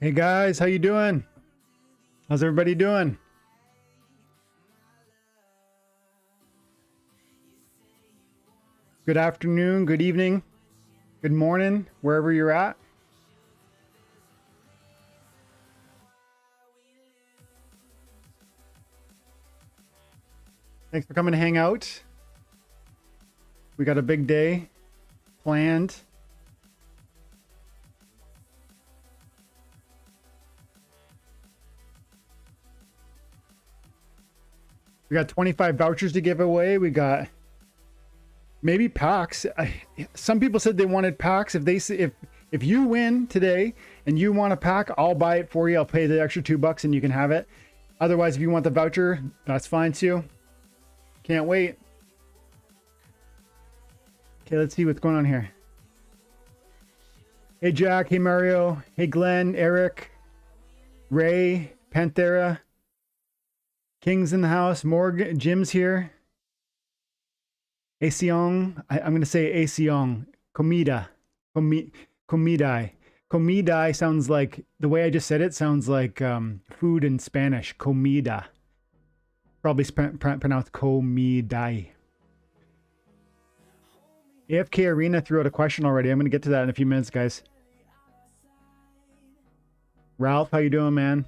Hey guys, how you doing? How's everybody doing? Good afternoon, good evening, good morning, wherever you're at. Thanks for coming to hang out. We got a big day planned. We got 25 vouchers to give away. We got maybe packs. Some people said they wanted packs. If you win today and you want a pack, I'll buy it for you. I'll pay the extra $2 and you can have it. Otherwise, if you want the voucher, that's fine too. Can't wait. Okay, let's see what's going on here. Hey Jack, hey Mario, hey Glenn, Eric, Ray, Panthera, King's in the house, Morgan, Jim's here. Aseong, I'm going to say Aseong, Comida, Comidai. Comidai sounds like, the way I just said it sounds like food in Spanish, comida. Probably pronounced Comidai. AFK Arena threw out a question already. I'm going to get to that in a few minutes, guys. Ralph, how you doing, man?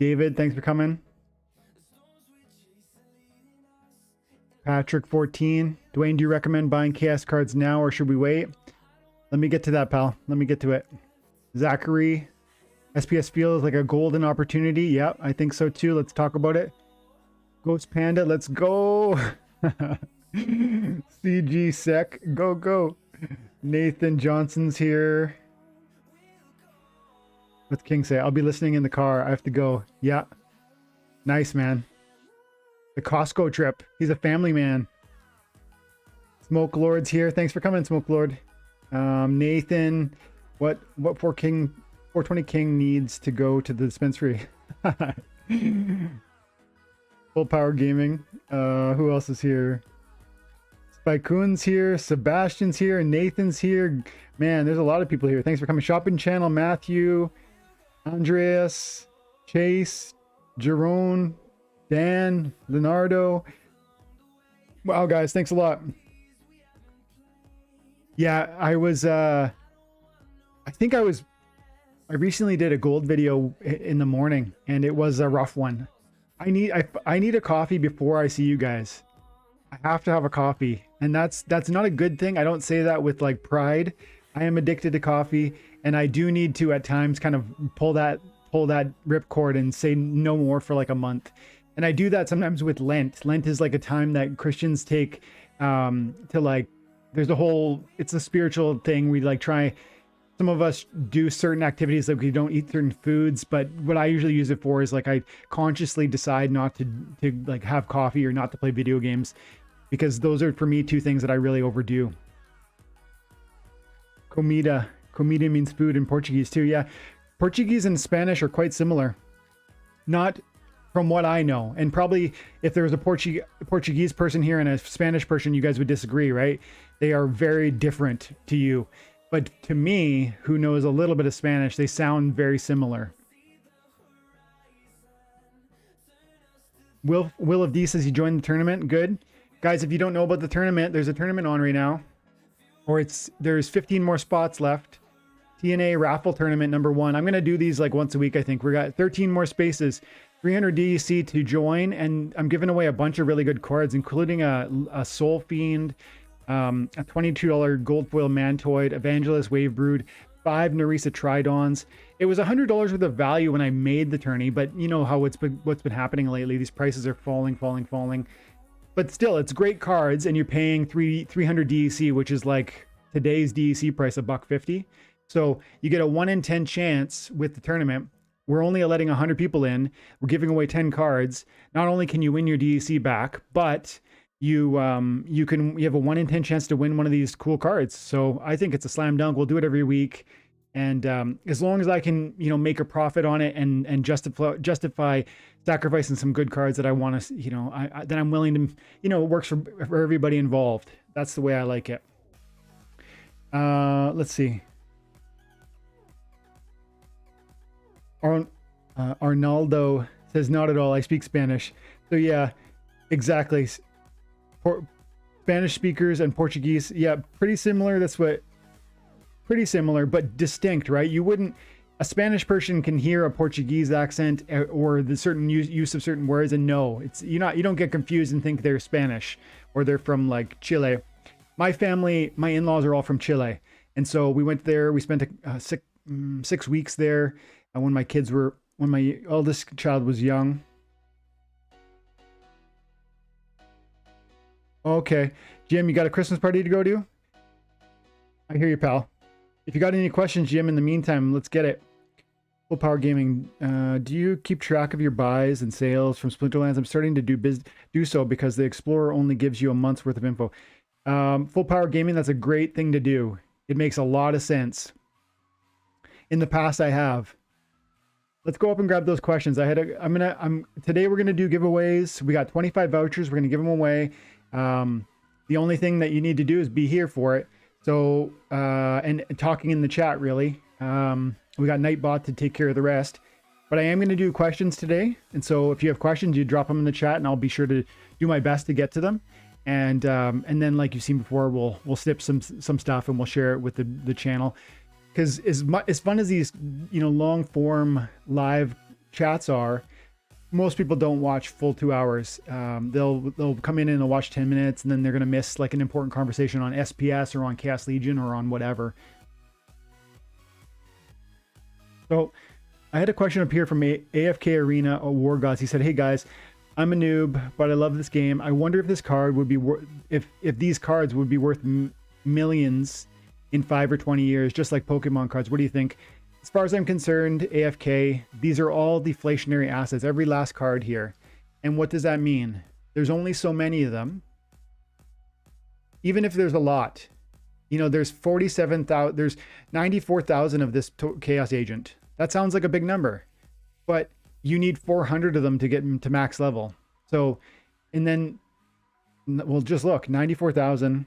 David, thanks for coming. Patrick 14. Dwayne, do you recommend buying KS cards now or should we wait? Let me get to that, pal. Let me get to it. Zachary, SPS feels like a golden opportunity. Yep, I think so too. Let's talk about it. Ghost Panda, let's go. CG Sec, go, go. Nathan Johnson's here. What's King say? I'll be listening in the car. I have to go. Yeah. Nice, man. The Costco trip. He's a family man. Smoke Lord's here. Thanks for coming, Smoke Lord. Nathan, what 420 King needs to go to the dispensary? Full Power Gaming. Who else is here? Spycoon's here. Sebastian's here. Nathan's here. Man, there's a lot of people here. Thanks for coming. Shopping Channel, Matthew, Andreas, Chase, Jerome, Dan, Leonardo. Wow, guys, thanks a lot. Yeah, I recently did a gold video in the morning and it was a rough one. I need a coffee before I see you guys. I have to have a coffee, and that's not a good thing. I don't say that with like pride. I am addicted to coffee, and I do need to at times kind of pull that ripcord and say no more for like a month. And I do that sometimes with Lent. Lent is like a time that Christians take to like, there's a whole, it's a spiritual thing. We like try, some of us do certain activities, like we don't eat certain foods, but what I usually use it for is like I consciously decide not to like have coffee or not to play video games, because those are for me two things that I really overdo. Comida means food in Portuguese too. Yeah, Portuguese and Spanish are quite similar. Not from what I know, and probably if there was a Portuguese person here and a Spanish person, you guys would disagree, right? They are very different to you. But to me, who knows a little bit of Spanish, they sound very similar. Will of D says he joined the tournament. Good. Guys, if you don't know about the tournament, there's a tournament on right now. Or there's 15 more spots left. TNA raffle tournament number 1. I'm going to do these like once a week, I think. We got 13 more spaces. 300 DEC to join, and I'm giving away a bunch of really good cards, including a Soul Fiend, a $22 gold foil Mantoid, Evangelist Wave Brood, 5 Narisa Tridons. It was $100 worth of value when I made the tourney, but you know how what's been happening lately. These prices are falling. But still, it's great cards, and you're paying 300 DEC, which is like today's DEC price of $150. So you get a 1 in 10 chance with the tournament. We're only letting 100 people in. We're giving away 10 cards. Not only can you win your DEC back, but you have a 1 in 10 chance to win one of these cool cards. So I think it's a slam dunk. We'll do it every week. And as long as I can, make a profit on it and justify sacrificing some good cards that I want to, then I'm willing to, it works for everybody involved. That's the way I like it. Let's see. Arnaldo says, not at all. I speak Spanish. So yeah, exactly. Spanish speakers and Portuguese. Yeah, pretty similar. Pretty similar, but distinct, right? You wouldn't, a Spanish person can hear a Portuguese accent or the certain use of certain words and know it's, you don't get confused and think they're Spanish or they're from like Chile. My family, my in-laws are all from Chile. And so we went there, we spent 6 weeks there. And when my eldest child was young. Okay. Jim, you got a Christmas party to go to? I hear you, pal. If you got any questions, Jim, in the meantime, let's get it. Full Power Gaming, do you keep track of your buys and sales from Splinterlands? I'm starting to do so because the Explorer only gives you a month's worth of info. Full Power Gaming, that's a great thing to do. It makes a lot of sense. In the past, I have. Let's go up and grab those questions. Today we're gonna do giveaways. We got 25 vouchers. We're gonna give them away. The only thing that you need to do is be here for it. So, and talking in the chat, really. We got Nightbot to take care of the rest. But I am going to do questions today. And so if you have questions, you drop them in the chat and I'll be sure to do my best to get to them. And then like you've seen before, we'll snip some stuff and we'll share it with the channel. Because as fun as these, long form live chats are, most people don't watch full 2 hours. They'll come in and they'll watch 10 minutes and then they're going to miss like an important conversation on SPS or on Chaos Legion or on whatever. So I had a question up here from AFK Arena War Gods. He said, hey guys, I'm a noob, but I love this game. I wonder if this card would be if these cards would be worth millions in 5 or 20 years, just like Pokemon cards. What do you think? As far as I'm concerned, AFK, these are all deflationary assets, every last card here. And what does that mean? There's only so many of them. Even if there's a lot, there's 47,000, there's 94,000 of this Chaos Agent. That sounds like a big number, but you need 400 of them to get them to max level. So, and then we'll just look, 94,000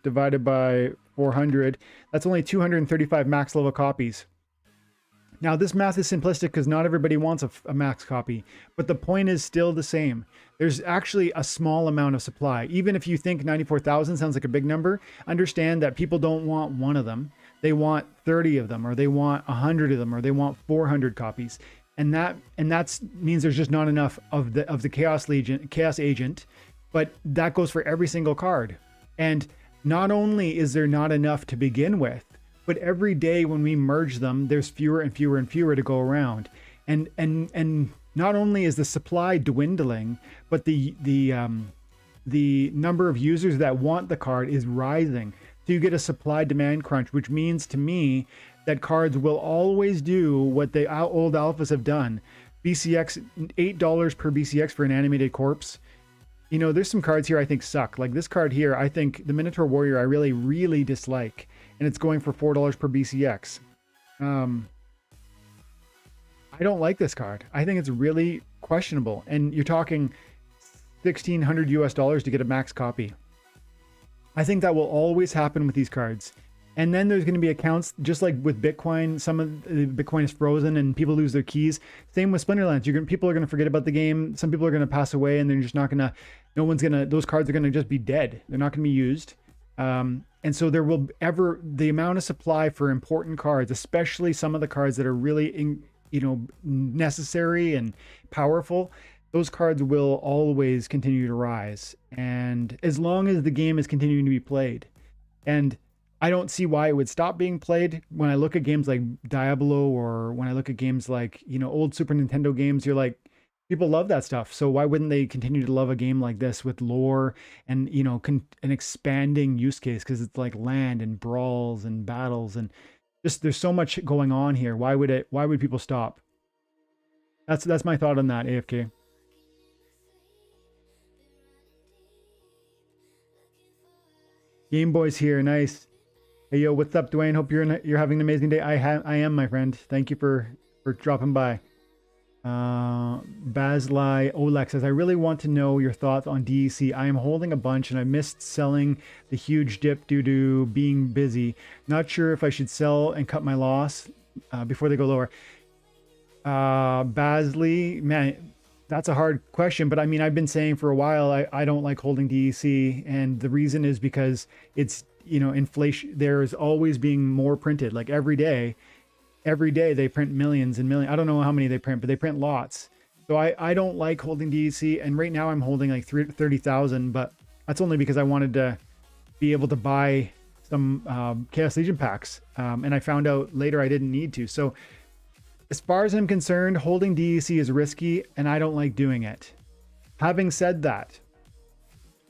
divided by 400, that's only 235 max level copies. Now this math is simplistic because not everybody wants a max copy, but the point is still the same. There's actually a small amount of supply. Even if you think 94,000 sounds like a big number, understand that people don't want one of them. They want 30 of them, or they want 100 of them, or they want 400 copies. And that means there's just not enough of the Chaos Agent, but that goes for every single card. And not only is there not enough to begin with, but every day when we merge them, there's fewer and fewer and fewer to go around. And not only is the supply dwindling, but the number of users that want the card is rising. So you get a supply demand crunch, which means to me that cards will always do what the old alphas have done. BCX, $8 per BCX for an animated corpse. There's some cards here I think suck. Like this card here, I think the Minotaur Warrior I really, really dislike. And it's going for $4 per BCX. I don't like this card. I think it's really questionable. And you're talking $1,600 US to get a max copy. I think that will always happen with these cards. And then there's going to be accounts, just like with Bitcoin, some of the Bitcoin is frozen and people lose their keys. Same with Splinterlands. People are going to forget about the game. Some people are going to pass away and they're just not going to, those cards are going to just be dead. They're not going to be used. And so the amount of supply for important cards, especially some of the cards that are really, necessary and powerful, those cards will always continue to rise. And as long as the game is continuing to be played, and I don't see why it would stop being played. When I look at games like Diablo, or when I look at games like, old Super Nintendo games, you're like, people love that stuff. So why wouldn't they continue to love a game like this with lore and, an expanding use case? Because it's like land and brawls and battles and just there's so much going on here. Why would people stop? That's my thought on that, AFK. Game Boy's here, nice. Hey yo, what's up, Dwayne? Hope you're having an amazing day. I am, my friend. Thank you for dropping by. Baslai Oleg says, I really want to know your thoughts on DEC. I am holding a bunch and I missed selling the huge dip due to being busy. Not sure if I should sell and cut my loss before they go lower. Basley, man, that's a hard question, but I mean, I've been saying for a while, I don't like holding DEC, and the reason is because it's, you know, inflation. There's always being more printed, like every day they print millions and millions. I don't know how many they print, but they print lots. So I don't like holding DEC, and right now I'm holding like 30,000, but that's only because I wanted to be able to buy some Chaos Legion packs, and I found out later I didn't need to. So as far as I'm concerned, holding DEC is risky, and I don't like doing it. Having said that,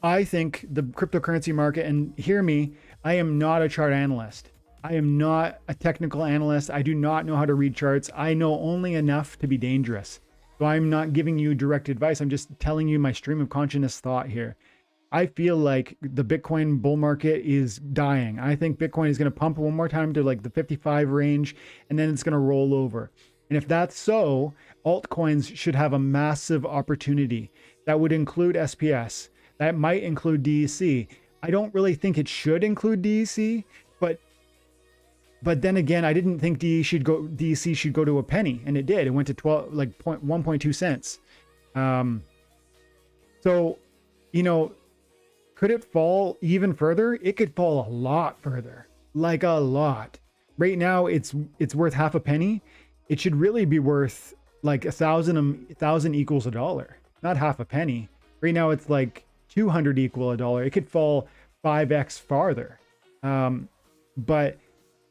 I think the cryptocurrency market, and hear me, I am not a chart analyst. I am not a technical analyst. I do not know how to read charts. I know only enough to be dangerous. So I'm not giving you direct advice. I'm just telling you my stream of consciousness thought here. I feel like the Bitcoin bull market is dying. I think Bitcoin is going to pump one more time to like the 55 range, and then it's going to roll over. And if that's so, altcoins should have a massive opportunity. That would include SPS. That might include DEC. I don't really think it should include DEC, but then again, I didn't think DEC should go to a penny, and it did. It went to 1.2 cents. So, you know, could it fall even further? It could fall a lot further, like a lot. Right now, it's worth half a penny. It should really be worth like 1,000 equals $1, not half a penny. Right now, it's like 200 equal $1. It could fall 5x farther. But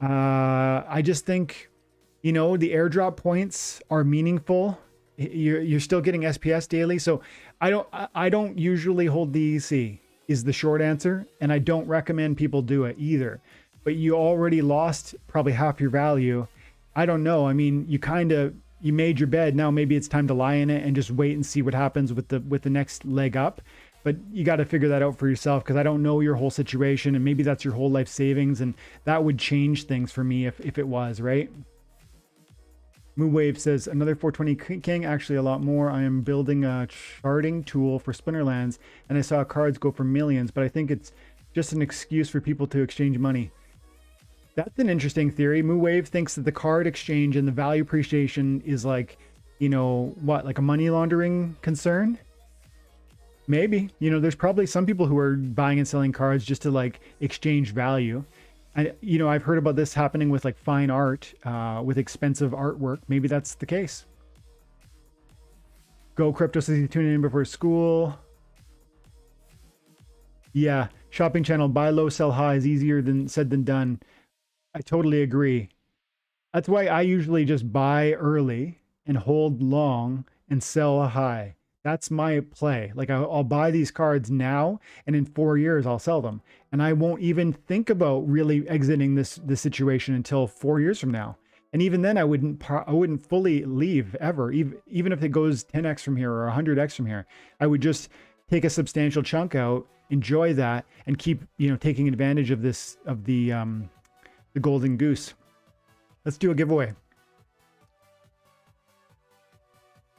I just think, you know, the airdrop points are meaningful. You're still getting SPS daily. So I don't usually hold DEC is the short answer. And I don't recommend people do it either, but you already lost probably half your value. I don't know. I mean, you made your bed. Now maybe it's time to lie in it and just wait and see what happens with the next leg up. But you got to figure that out for yourself, because I don't know your whole situation, and maybe that's your whole life savings, and that would change things for me if it was, right? Moonwave says, another 420 King, actually a lot more. I am building a charting tool for Splinterlands, and I saw cards go for millions, but I think it's just an excuse for people to exchange money. That's an interesting theory. Moonwave thinks that the card exchange and the value appreciation is like, you know, what, like a money laundering concern? Maybe. You know, there's probably some people who are buying and selling cards just to like exchange value. And, you know, I've heard about this happening with like fine art, with expensive artwork. Maybe that's the case. Go Crypto says he's tuning in before school. Yeah, shopping channel, buy low, sell high is easier than said than done. I totally agree. That's why I usually just buy early and hold long and sell high. That's my play. Like I'll buy these cards now, and in 4 years I'll sell them, and I won't even think about really exiting this situation until 4 years from now. And even then, I wouldn't fully leave ever, even if it goes 10x from here or 100x from here. I would just take a substantial chunk out, enjoy that, and keep, you know, taking advantage of the golden goose. Let's do a giveaway.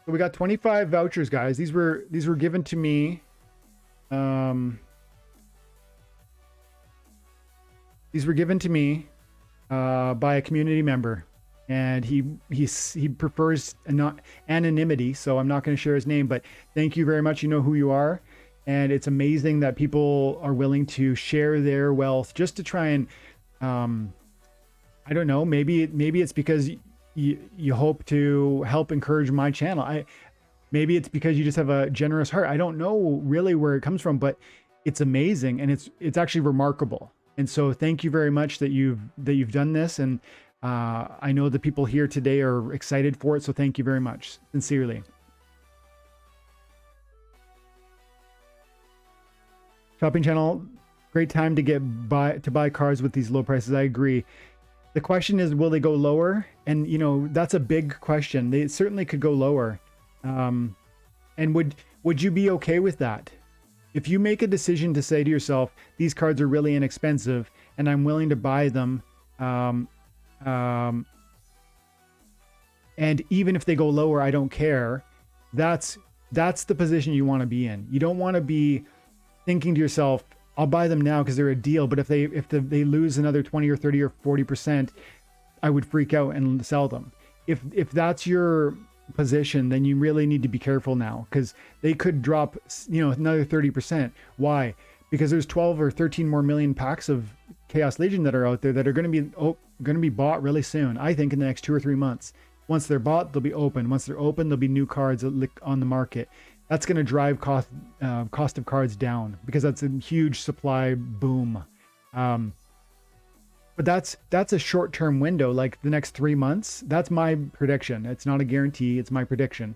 So we got 25 vouchers, guys. These were given to me. These were given to me by a community member, and he prefers anonymity, so I'm not going to share his name. But thank you very much. You know who you are, and it's amazing that people are willing to share their wealth just to try and, I don't know. Maybe it's because you hope to help encourage my channel. Maybe it's because you just have a generous heart. I don't know really where it comes from, but it's amazing, and it's actually remarkable. And so thank you very much that you've done this, and I know the people here today are excited for it, so thank you very much, sincerely. Shopping channel, great time to buy cards with these low prices. I agree. The question is, will they go lower? And, you know, that's a big question. They certainly could go lower. And would you be okay with that? If you make a decision to say to yourself, these cards are really inexpensive and I'm willing to buy them, And even if they go lower, I don't care. That's the position you want to be in. You don't want to be thinking to yourself, I'll buy them now because they're a deal, but if they lose another 20 or 30 or 40%, I would freak out and sell them. If that's your position, then you really need to be careful now, because they could drop, another 30%. Why? Because there's 12 or 13 more million packs of Chaos Legion that are out there that are going to be bought really soon. I think in the next 2 or 3 months. Once they're bought, they'll be open. Once they're open, there'll be new cards on the market. That's going to drive cost of cards down, because that's a huge supply boom. But that's a short-term window, like the next 3 months. That's my prediction. It's not a guarantee. It's my prediction.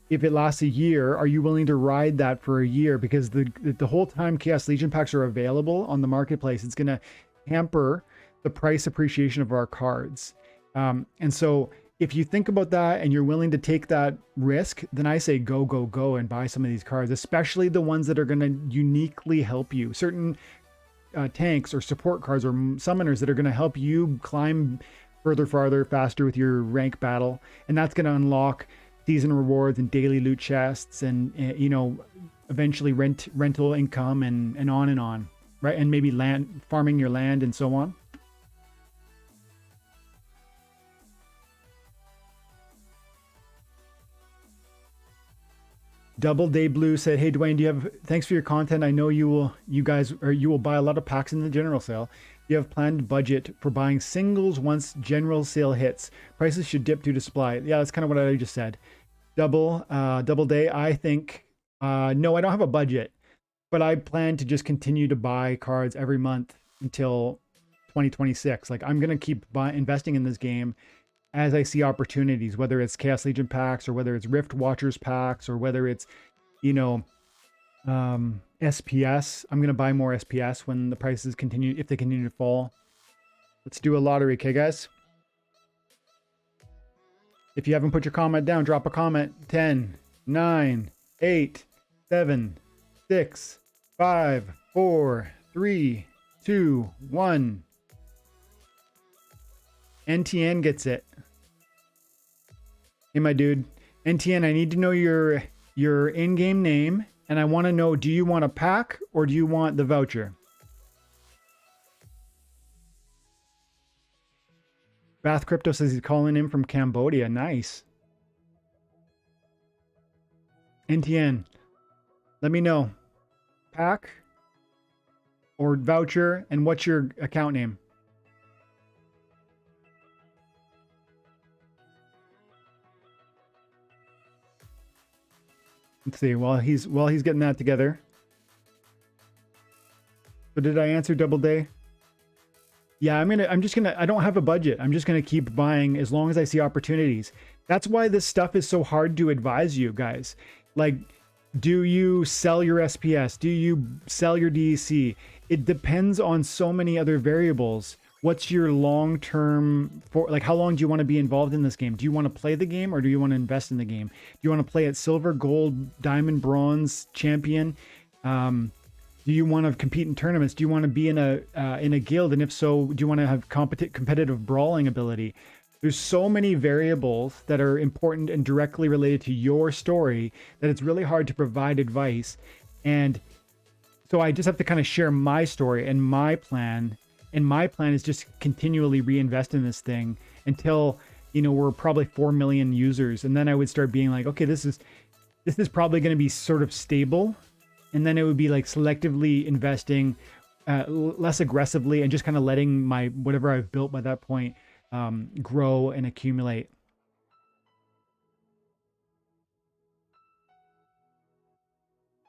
If it lasts a year, are you willing to ride that for a year? Because the whole time Chaos Legion packs are available on the marketplace, it's going to hamper the price appreciation of our cards. And so if you think about that and you're willing to take that risk, then I say go and buy some of these cards, especially the ones that are going to uniquely help you. Certain tanks or support cards or summoners that are going to help you climb farther, faster with your rank battle. And that's going to unlock season rewards and daily loot chests and, eventually rental income and on, right? And maybe farming your land and so on. Double Day Blue said, "Hey Dwayne, thanks for your content. I know you will buy a lot of packs in the general sale. You have planned budget for buying singles once general sale hits. Prices should dip due to supply." Yeah, that's kind of what I just said. Double Day, I think, no, I don't have a budget, but I plan to just continue to buy cards every month until 2026. Like, I'm going to keep investing in this game as I see opportunities, whether it's Chaos Legion packs or whether it's Rift Watchers packs or whether it's, SPS. I'm going to buy more SPS when the prices continue, if they continue to fall. Let's do a lottery, okay, guys? If you haven't put your comment down, drop a comment. 10, 9, 8, 7, 6, 5, 4, 3, 2, 1. NTN gets it. Hey, my dude. NTN, I need to know your in-game name, and I want to know, do you want a pack or do you want the voucher? Bath Crypto says he's calling in from Cambodia. Nice. NTN, let me know. Pack or voucher, and what's your account name? Let's see. While he's getting that together. So did I answer Double Day? Yeah, I don't have a budget. I'm just gonna keep buying as long as I see opportunities. That's why this stuff is so hard to advise you guys. Like, do you sell your SPS? Do you sell your DEC? It depends on so many other variables. What's your long-term, like, how long do you want to be involved in this game? Do you want to play the game or do you want to invest in the game? Do you want to play at silver, gold, diamond, bronze, champion? Do you want to compete in tournaments? Do you want to be in a guild? And if so, do you want to have competitive brawling ability? There's so many variables that are important and directly related to your story that it's really hard to provide advice. And so I just have to kind of share my story and my plan. And my plan is just continually reinvest in this thing until, we're probably 4 million users. And then I would start being like, okay, this is probably going to be sort of stable. And then it would be like selectively investing less aggressively and just kind of letting my whatever I've built by that point grow and accumulate.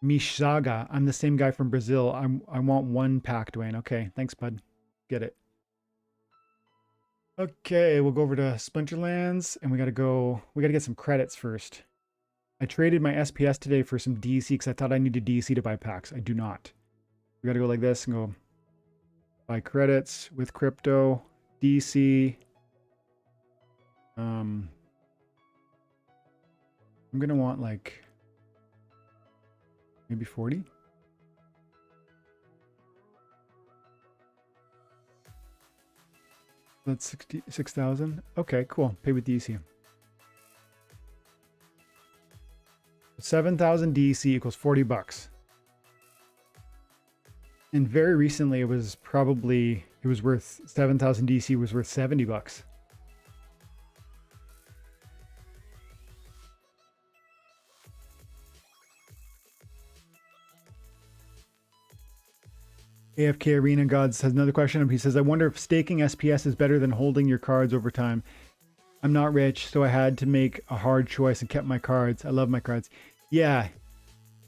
Mishaga, I'm the same guy from Brazil. I want one pack, Dwayne. Okay, thanks, bud. Get it. Okay, we'll go over to Splinterlands and we gotta get some credits first. I traded my SPS today for some DEC because I thought I needed DEC to buy packs. I do not. We gotta go like this and go buy credits with crypto, DEC. I'm gonna want like maybe 40. That's 66,000. Okay, cool. Pay with DEC. 7,000 DC equals 40 bucks. And very recently it was worth 7,000 DC was worth 70 bucks. AFK Arena Gods has another question. He says, I wonder if staking SPS is better than holding your cards over time. I'm not rich, so I had to make a hard choice and kept my cards. I love my cards. Yeah,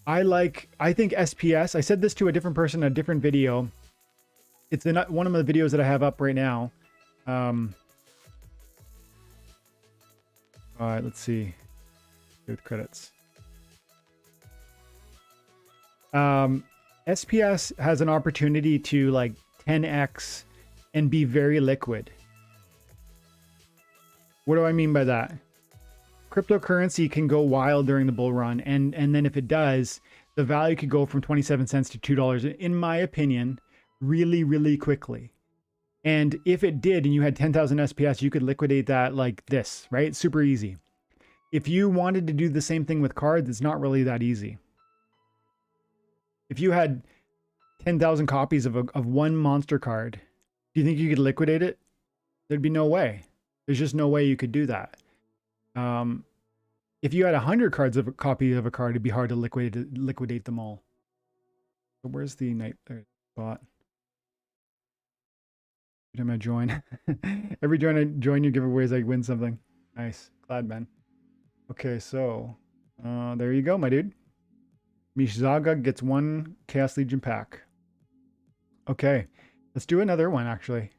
I think SPS, I said this to a different person in a different video. It's one of the videos that I have up right now. All right, let's see. With credits. SPS has an opportunity to like 10x and be very liquid. What do I mean by that? Cryptocurrency can go wild during the bull run, and then if it does, the value could go from 27 cents to $2, in my opinion, really, really quickly. And if it did and you had 10,000 SPS, you could liquidate that like this, right? Super easy. If you wanted to do the same thing with cards, it's not really that easy. If you had 10,000 copies of one monster card, do you think you could liquidate it? There'd be no way. There's just no way you could do that. If you had 100 cards of a copy of a card, it'd be hard to liquidate them all. So where's the night spot? Every time I join, every time I join your giveaways, I win something. Nice, glad man. Okay, so there you go, my dude. Mishizaga gets one Chaos Legion pack. Okay, let's do another one actually.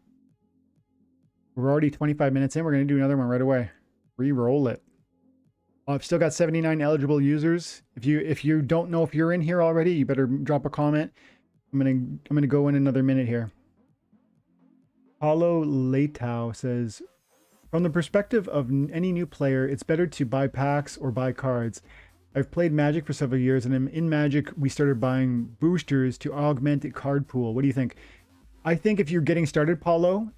We're already 25 minutes in. We're going to do another one right away. Re-roll it. I've still got 79 eligible users. If you don't know if you're in here already, you better drop a comment. I'm gonna go in another minute here. Paulo Leitao says, from the perspective of any new player, it's better to buy packs or buy cards. I've played Magic for several years, and in Magic, we started buying boosters to augment the card pool. What do you think? I think if you're getting started, Paulo,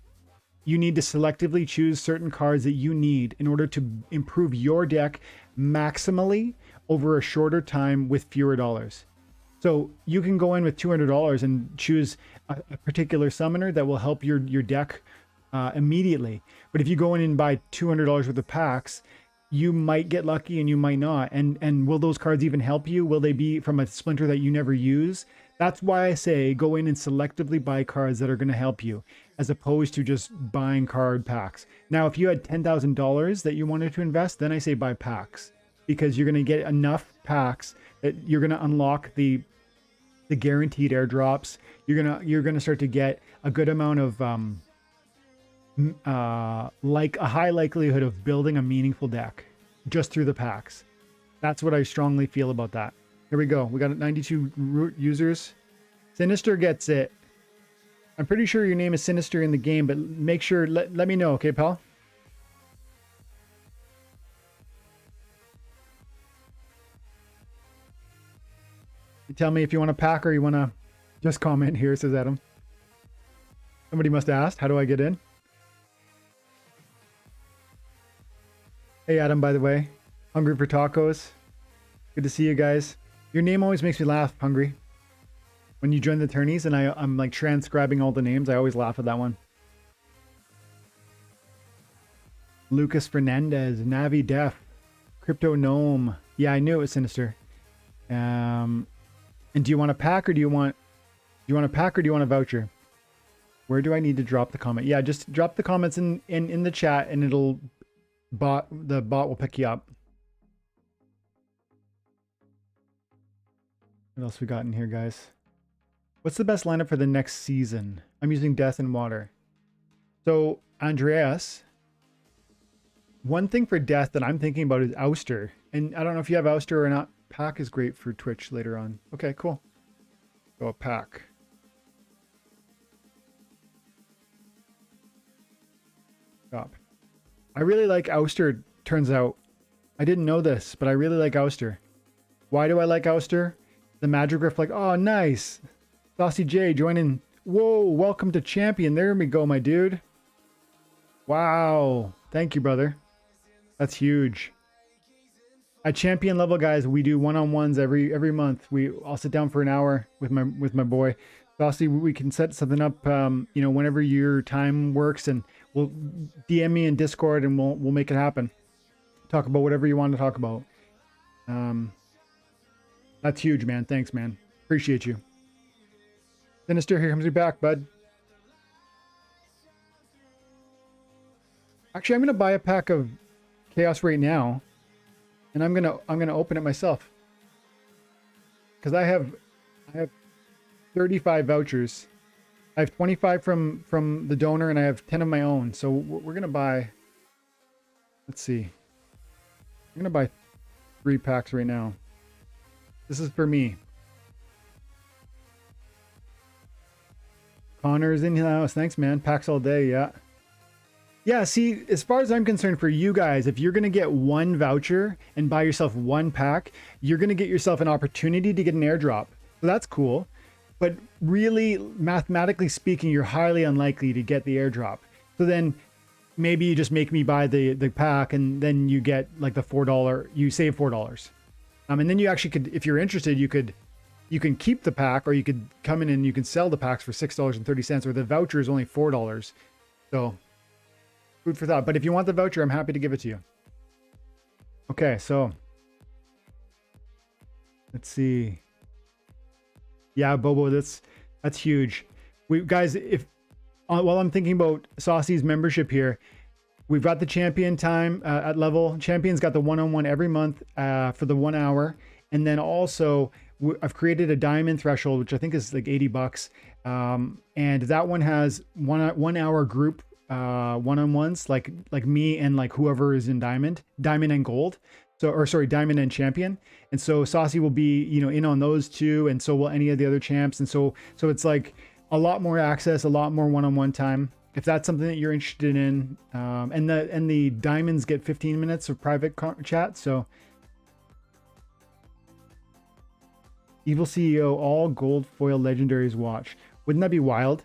you need to selectively choose certain cards that you need in order to improve your deck maximally over a shorter time with fewer dollars. So you can go in with $200 and choose a particular summoner that will help your deck immediately. But if you go in and buy $200 worth of packs, you might get lucky and you might not. And will those cards even help you? Will they be from a splinter that you never use? That's why I say go in and selectively buy cards that are going to help you, as opposed to just buying card packs. Now, if you had $10,000 that you wanted to invest, then I say buy packs, because you're going to get enough packs that you're going to unlock the guaranteed airdrops. You're gonna start to get a good amount of like a high likelihood of building a meaningful deck just through the packs. That's what I strongly feel about that. Here we go. We got 92 users. Sinister gets it. I'm pretty sure your name is Sinister in the game, but make sure, let me know, okay, pal? You tell me if you want to pack or you want to just comment here, says Adam. Somebody must have asked, how do I get in? Hey, Adam, by the way. Hungry for tacos. Good to see you guys. Your name always makes me laugh, Hungry. When you join the tourneys and I'm like transcribing all the names, I always laugh at that one. Lucas Fernandez, Navi Def, Crypto Gnome. Yeah, I knew it was Sinister. And do you want a pack or do you want a pack or do you want a voucher? Where do I need to drop the comment? Yeah, just drop the comments in the chat and the bot will pick you up. What else we got in here, guys? What's the best lineup for the next season? I'm using Death and Water. So, Andreas, one thing for Death that I'm thinking about is Ouster. And I don't know if you have Ouster or not. Pack is great for Twitch later on. Okay, cool. Go a pack. Stop. I really like Ouster, turns out. I didn't know this, but I really like Ouster. Why do I like Ouster? The Magic Rift, like, oh, nice. Saucy J joining. Whoa, welcome to Champion. There we go, my dude. Wow. Thank you, brother. That's huge. At champion level, guys, we do one-on-ones every month. I'll sit down for an hour with my boy. So obviously, we can set something up, you know, whenever your time works, and we'll DM me in Discord, and we'll make it happen. Talk about whatever you want to talk about. That's huge, man. Thanks, man. Appreciate you. Sinister, here comes your back, bud. Actually, I'm gonna buy a pack of Chaos right now. And I'm gonna open it myself, because I have 35 vouchers. I have 25 from the donor, and I have 10 of my own. So we're gonna buy. Let's see. I'm gonna buy 3 packs right now. This is for me. Connor's in the house. Thanks, man. Packs all day. Yeah. Yeah, see, as far as I'm concerned, for you guys, if you're going to get 1 voucher and buy yourself 1 pack, you're going to get yourself an opportunity to get an airdrop. So that's cool. But really, mathematically speaking, you're highly unlikely to get the airdrop. So then maybe you just make me buy the pack, and then you get like the $4, you save $4. And then you actually could, if you're interested, you can keep the pack, or you could come in and you can sell the packs for $6.30, or the voucher is only $4. So food for thought. But if you want the voucher, I'm happy to give it to you. Okay, so let's see. Yeah, Bobo, that's huge. We guys, if while I'm thinking about Saucy's membership here, we've got the champion time at level. Champion's got the one-on-one every month for the 1 hour, and then also I've created a diamond threshold, which I think is like 80 bucks, and that one has 1 hour group one-on-ones, like me and like whoever is in diamond and gold. So, or sorry, diamond and champion. And so Saucy will be, you know, in on those two, and so will any of the other champs. And so it's like a lot more access, a lot more one-on-one time, if that's something that you're interested in. And the diamonds get 15 minutes of private chat. So Evil CEO, all gold foil legendaries watch. Wouldn't that be wild?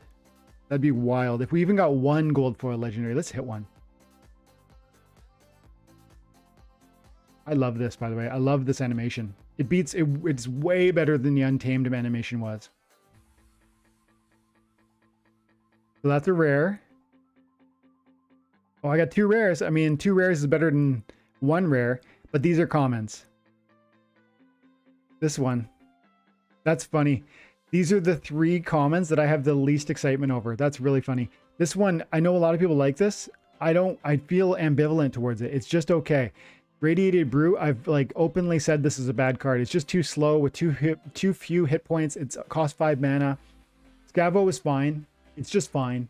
That'd be wild. If we even got 1 gold foil legendary, let's hit one. I love this, by the way. I love this animation. It beats it. It's way better than the Untamed animation was. So that's a rare. Oh, I got 2 rares. I mean, 2 rares is better than 1 rare, but these are commons. This one. That's funny. These are the 3 commons that I have the least excitement over. That's really funny. This one, I know a lot of people like this. I feel ambivalent towards it. It's just okay. Radiated Brew, I've like openly said this is a bad card. It's just too slow with too few hit points. It's cost 5 mana. Scavo is fine. It's just fine.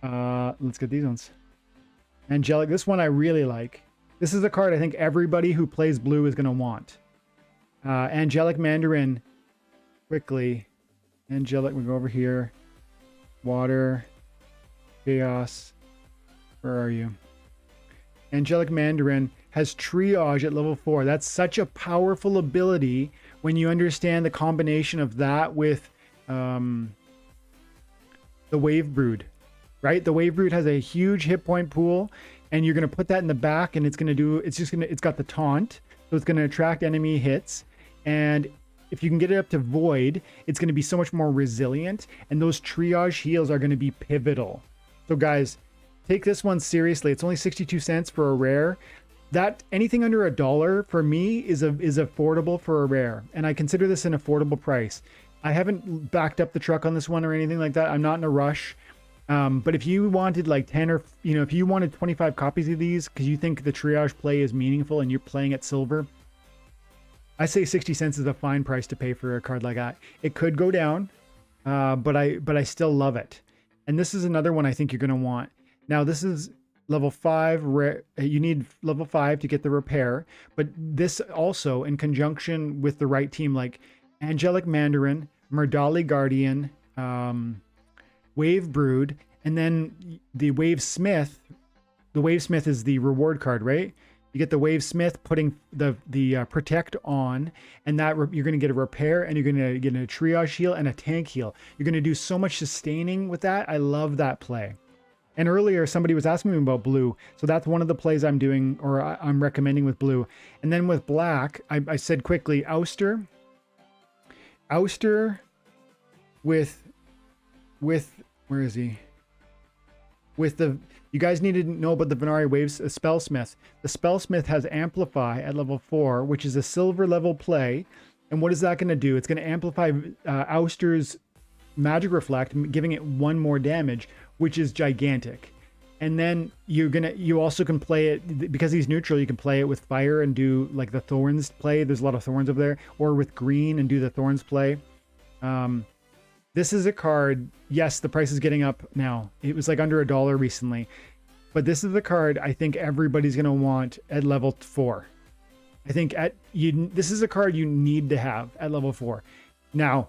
Let's get these ones. Angelic, this one I really like. This is a card I think everybody who plays blue is going to want. Angelic Mandarin, quickly. Angelic, we go over here. Water. Chaos. Where are you? Angelic Mandarin has triage at level 4. That's such a powerful ability when you understand the combination of that with the Wave Brood, right? The Wave Brood has a huge hit point pool, and you're going to put that in the back, and it's got the taunt, so it's going to attract enemy hits. And if you can get it up to void, it's going to be so much more resilient, and those triage heals are going to be pivotal. So guys, take this one seriously. It's only 62 cents for a rare. That anything under $1 for me is affordable for a rare, and I consider this an affordable price. I haven't backed up the truck on this one or anything like that. I'm not in a rush. But if you wanted like 10 or, you know, if you wanted 25 copies of these because you think the triage play is meaningful and you're playing at silver, I say 60 cents is a fine price to pay for a card like that. It could go down, but I still love it. And this is another one I think you're going to want. Now this is level 5. You need level 5 to get the repair, but this also in conjunction with the right team like Angelic Mandarin, Murdali Guardian, Wave Brood, and then the Wave Smith. The Wave Smith is the reward card, right? You get the Wave Smith putting the protect on, and that you're going to get a repair, and you're going to get a triage heal and a tank heal. You're going to do so much sustaining with that. I love that play. And earlier somebody was asking me about blue. So that's one of the plays I'm doing, or I'm recommending with blue. And then with black, I said quickly, Ouster with, where is he? With the, you guys need to know about the Venari Waves Spellsmith. The Spellsmith has Amplify at level 4, which is a silver level play. And what is that going to do? It's going to amplify Ouster's Magic Reflect, giving it 1 more damage, which is gigantic. And then you also can play it, because he's neutral, you can play it with fire and do like the Thorns play. There's a lot of Thorns over there. Or with green and do the Thorns play. This is a card, yes, the price is getting up now. It was like under $1 recently. But this is the card I think everybody's going to want at level 4. I think this is a card you need to have at level 4. Now,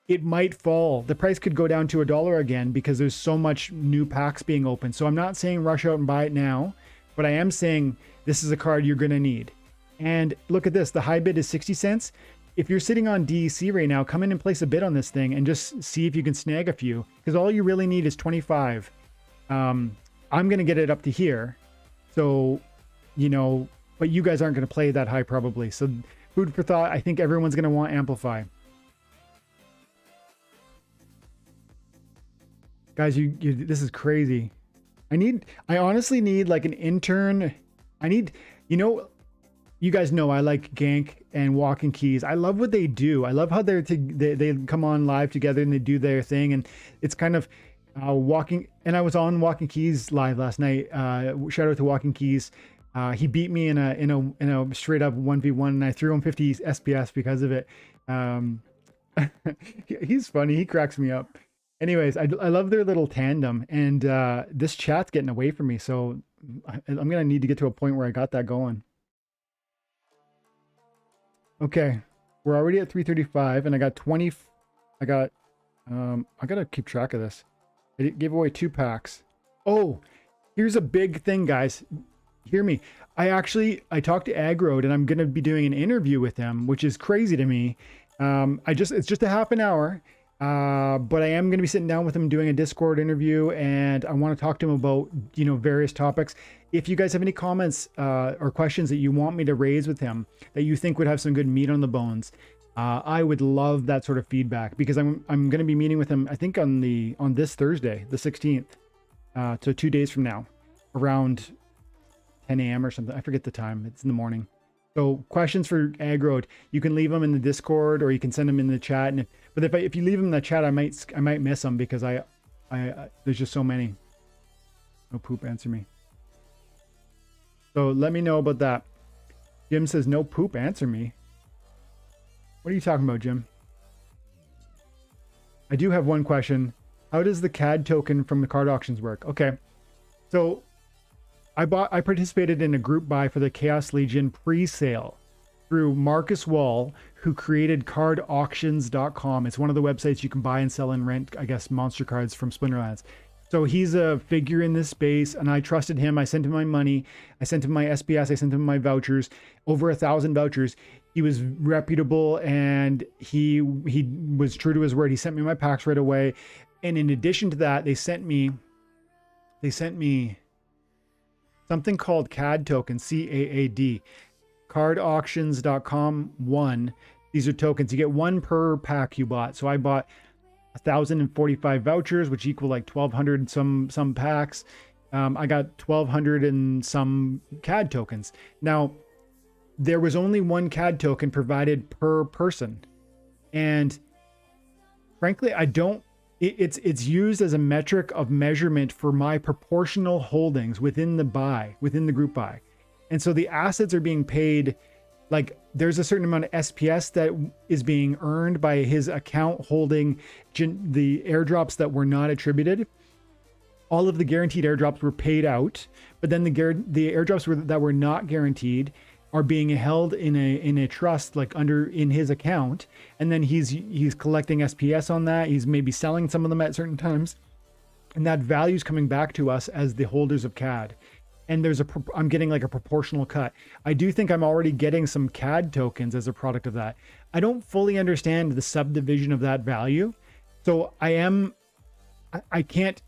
it might fall. The price could go down to $1 again because there's so much new packs being opened. So I'm not saying rush out and buy it now, but I am saying this is a card you're going to need. And look at this. The high bid is 60 cents. If you're sitting on DEC right now, come in and place a bid on this thing and just see if you can snag a few, because all you really need is 25. I'm going to get it up to here. So, you know, but you guys aren't going to play that high probably. So food for thought. I think everyone's going to want Amplify. Guys, this is crazy. I honestly need like an intern. You guys know I like Gank and Walking Keys. I love what they do. I love how they come on live together and they do their thing. And it's kind of walking. And I was on Walking Keys live last night. Shout out to Walking Keys. He beat me in a straight up 1v1, and I threw him 50 SPS because of it. He's funny. He cracks me up. Anyways, I love their little tandem, and this chat's getting away from me. So I'm going to need to get to a point where I got that going. Okay, we're already at 335, and I got 20. I got to keep track of this. I gave away 2 packs. Oh, here's a big thing, guys. Hear me. I talked to Aggroed, and I'm going to be doing an interview with him, which is crazy to me. It's just a half an hour. But I am going to be sitting down with him doing a Discord interview, and I want to talk to him about, various topics. If you guys have any comments or questions that you want me to raise with him that you think would have some good meat on the bones, I would love that sort of feedback, because I'm going to be meeting with him, I think on this Thursday, the 16th, so 2 days from now, around 10 a.m. or something. I forget the time. It's in the morning. So questions for Aggroed, you can leave them in the Discord, or you can send them in the chat. But if you leave them in the chat, I might miss them, because there's just so many. No poop, answer me. So let me know about that. Jim says no poop, answer me. What are you talking about, Jim? I do have one question. How does the CAD token from the card auctions work? Okay, so I participated in a group buy for the Chaos Legion pre-sale through Marcus Wall, who created cardauctions.com. It's one of the websites you can buy and sell and rent, I guess, monster cards from Splinterlands. So he's a figure in this space, and I trusted him. I sent him my money. I sent him my SPS. I sent him my vouchers, over 1,000 vouchers. He was reputable, and he was true to his word. He sent me my packs right away. And in addition to that, they sent me something called CAD token, CAAD, cardauctions.com 1. These are tokens. You get 1 per pack you bought. So I bought 1,045 vouchers, which equal like 1,200 and some packs. I got 1,200 and some CAD tokens. Now, there was only 1 CAD token provided per person. And frankly, it's used as a metric of measurement for my proportional holdings within the group buy. And so the assets are being paid, like there's a certain amount of SPS that is being earned by his account holding the airdrops that were not attributed. All of the guaranteed airdrops were paid out, but then the airdrops that were not guaranteed are being held in a trust, like in his account, and then he's collecting SPS on that. He's maybe selling some of them at certain times, and that value is coming back to us as the holders of CAD. And I'm getting like a proportional cut. I do think I'm already getting some CAD tokens as a product of that. I don't fully understand the subdivision of that value, so I can't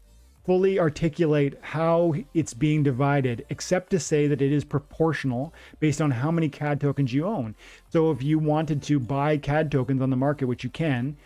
fully articulate how it's being divided, except to say that it is proportional based on how many CAD tokens you own. So if you wanted to buy CAD tokens on the market, which you can,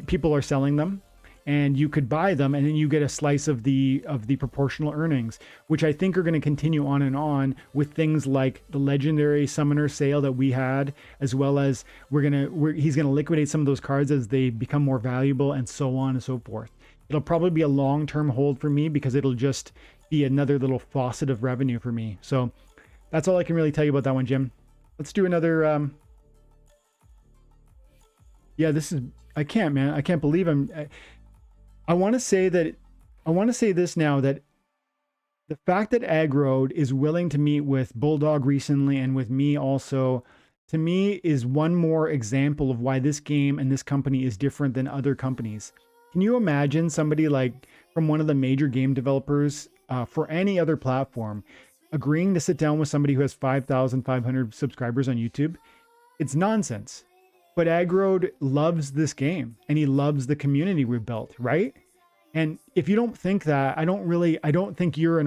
people are selling them, and you could buy them, and then you get a slice of the proportional earnings, which I think are going to continue on and on with things like the legendary summoner sale that we had, as well as he's gonna liquidate some of those cards as they become more valuable, and so on and so forth. It'll probably be a long-term hold for me because it'll just be another little faucet of revenue for me. So that's all I can really tell you about that one, Jim. Let's do another. Yeah, this is, I can't, man. I can't believe I want to say this now, that the fact that Aggroed is willing to meet with Bulldog recently and with me also, to me, is one more example of why this game and this company is different than other companies. Can you imagine somebody like from one of the major game developers for any other platform agreeing to sit down with somebody who has 5,500 subscribers on YouTube? It's nonsense. But Aggroed loves this game and he loves the community we've built, right? And if you don't think that, I don't think you're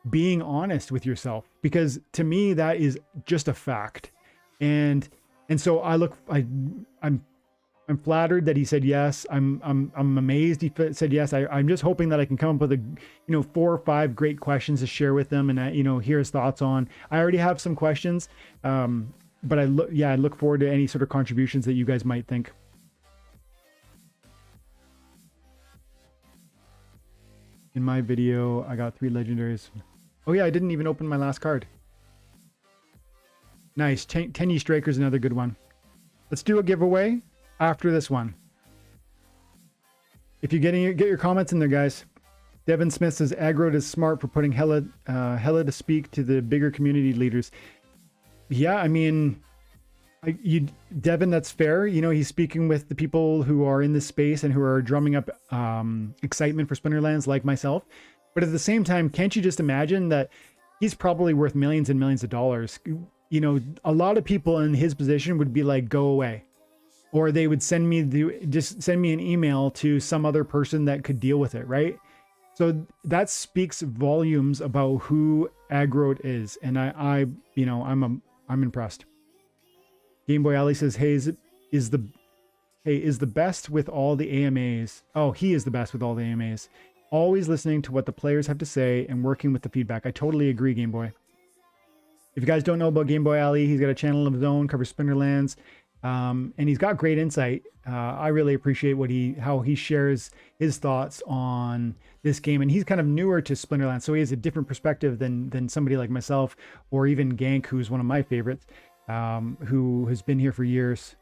being honest with yourself, because to me that is just a fact. And so I'm flattered that he said yes. I'm amazed he said yes. I'm just hoping that I can come up with 4 or 5 great questions to share with them, and hear his thoughts on. I already have some questions, but I look forward to any sort of contributions that you guys might think. In my video, I got 3 legendaries. Oh yeah, I didn't even open my last card. Nice. 10 Striker's another good one. Let's do a giveaway after this one. If you get your comments in there, guys. Devin Smith says Aggroed is smart for putting hella to speak to the bigger community leaders. Yeah, I mean, Devin, that's fair. He's speaking with the people who are in this space and who are drumming up excitement for Splinterlands, like myself. But at the same time, can't you just imagine that he's probably worth millions and millions of dollars? A lot of people in his position would be like, go away. Or they would send me an email to some other person that could deal with it, right? So that speaks volumes about who Aggroed is, and I'm impressed. Game Boy Ali says, "Hey, is the best with all the AMAs." Oh, he is the best with all the AMAs. Always listening to what the players have to say and working with the feedback. I totally agree, Game Boy. If you guys don't know about Game Boy Ali, he's got a channel of his own, covers Splinterlands. And he's got great insight. I really appreciate how he shares his thoughts on this game, and he's kind of newer to Splinterlands, so he has a different perspective than somebody like myself, or even Gank, who's one of my favorites, who has been here for years.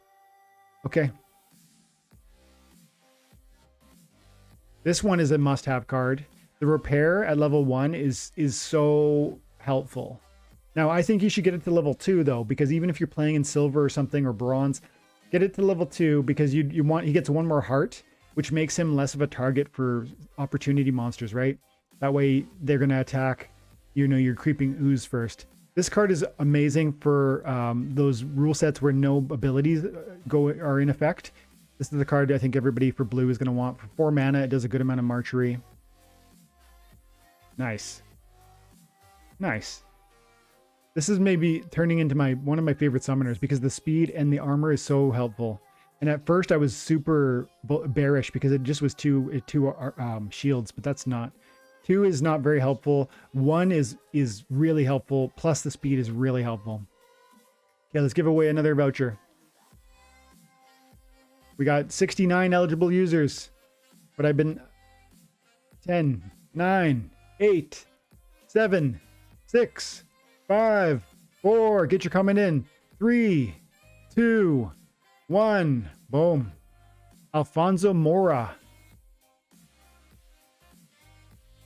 Okay, this one is a must-have card. The repair at level 1 is so helpful. Now, I think you should get it to level 2 though, because even if you're playing in silver or something, or bronze, get it to level 2, because he gets 1 more heart, which makes him less of a target for opportunity monsters, right? That way they're going to attack, your creeping ooze first. This card is amazing for those rule sets where no abilities are in effect. This is the card I think everybody for blue is going to want. For 4 mana, it does a good amount of marchery. Nice. Nice. This is maybe turning into one of my favorite summoners, because the speed and the armor is so helpful. And at first I was super bearish because it just was two shields, but that's not. 2 is not very helpful. 1 is really helpful, plus the speed is really helpful. Okay, let's give away another voucher. We got 69 eligible users, but I've been 10, 9, 8, 7, 6, 5, 4. Get your comment in. 3, 2, 1. Boom. Alfonso Mora.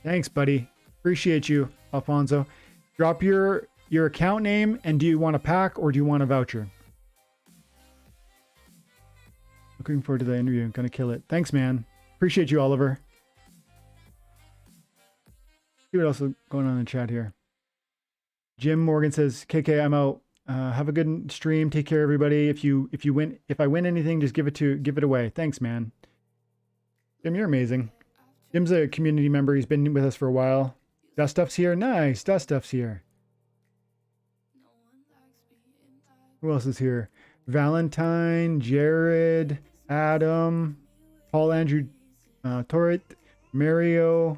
Thanks, buddy. Appreciate you, Alfonso. Drop your account name, and do you want a pack or do you want a voucher? Looking forward to the interview. I'm gonna kill it. Thanks, man. Appreciate you, Oliver. See what else is going on in the chat here. Jim Morgan says, KK, I'm out. Have a good stream. Take care, everybody. If I win anything, just give it away. Thanks, man. Jim, you're amazing. Jim's a community member. He's been with us for a while. Dust Stuff's here. Nice. Dust Stuff's here. Who else is here? Valentine, Jared, Adam, Paul Andrew, Torrit, Mario.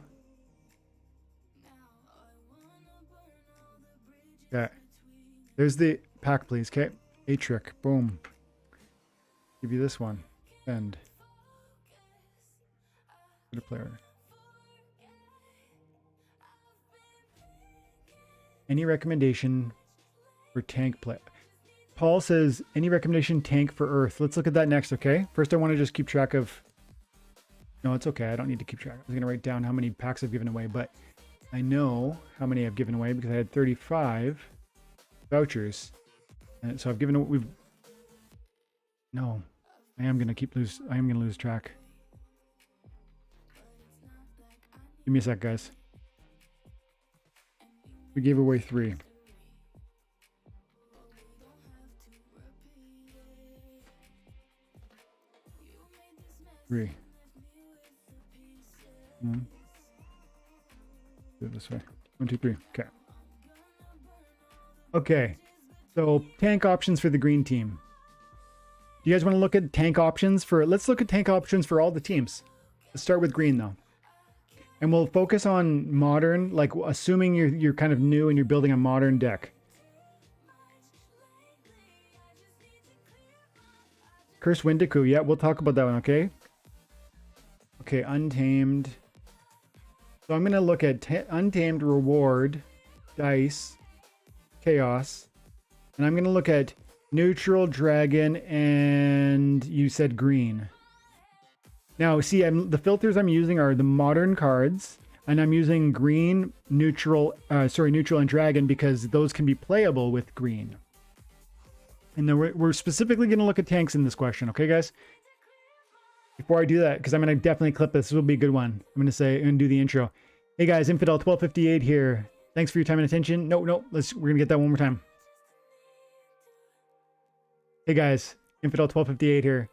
Okay. There's the pack, please. Okay. A trick. Boom. Give you this one. Send. Good player. Any recommendation for tank play? Paul says, any recommendation tank for Earth? Let's look at that next, okay? First, I want to just keep track of... No, it's okay. I don't need to keep track. I was going to write down how many packs I've given away, but I know how many I've given away because I had 35 vouchers. And so I've given... We've... No. I am going to lose track. Give me a sec, guys. We gave away 3. Do it this way. 1, 2, 3. Okay. Okay. So tank options for the green team. Do you guys want to look at tank options for? Let's look at tank options for all the teams. Let's start with green though, and we'll focus on modern. Like assuming you're kind of new and you're building a modern deck. Curse Windiku. Yeah, we'll talk about that one. Okay. Okay, Untamed. So I'm going to look at Untamed, Reward, Dice, Chaos. And I'm going to look at Neutral, Dragon, and you said green. Now, see, the filters I'm using are the modern cards. And I'm using green, neutral, neutral and dragon because those can be playable with green. And then we're specifically going to look at tanks in this question. Okay, guys? Before I do that, because I'm going to definitely clip this. This will be a good one. I'm going to do the intro. Hey guys, Infidel 1258 here. Thanks for your time and attention. No, we're going to get that one more time. Hey guys, Infidel 1258 here.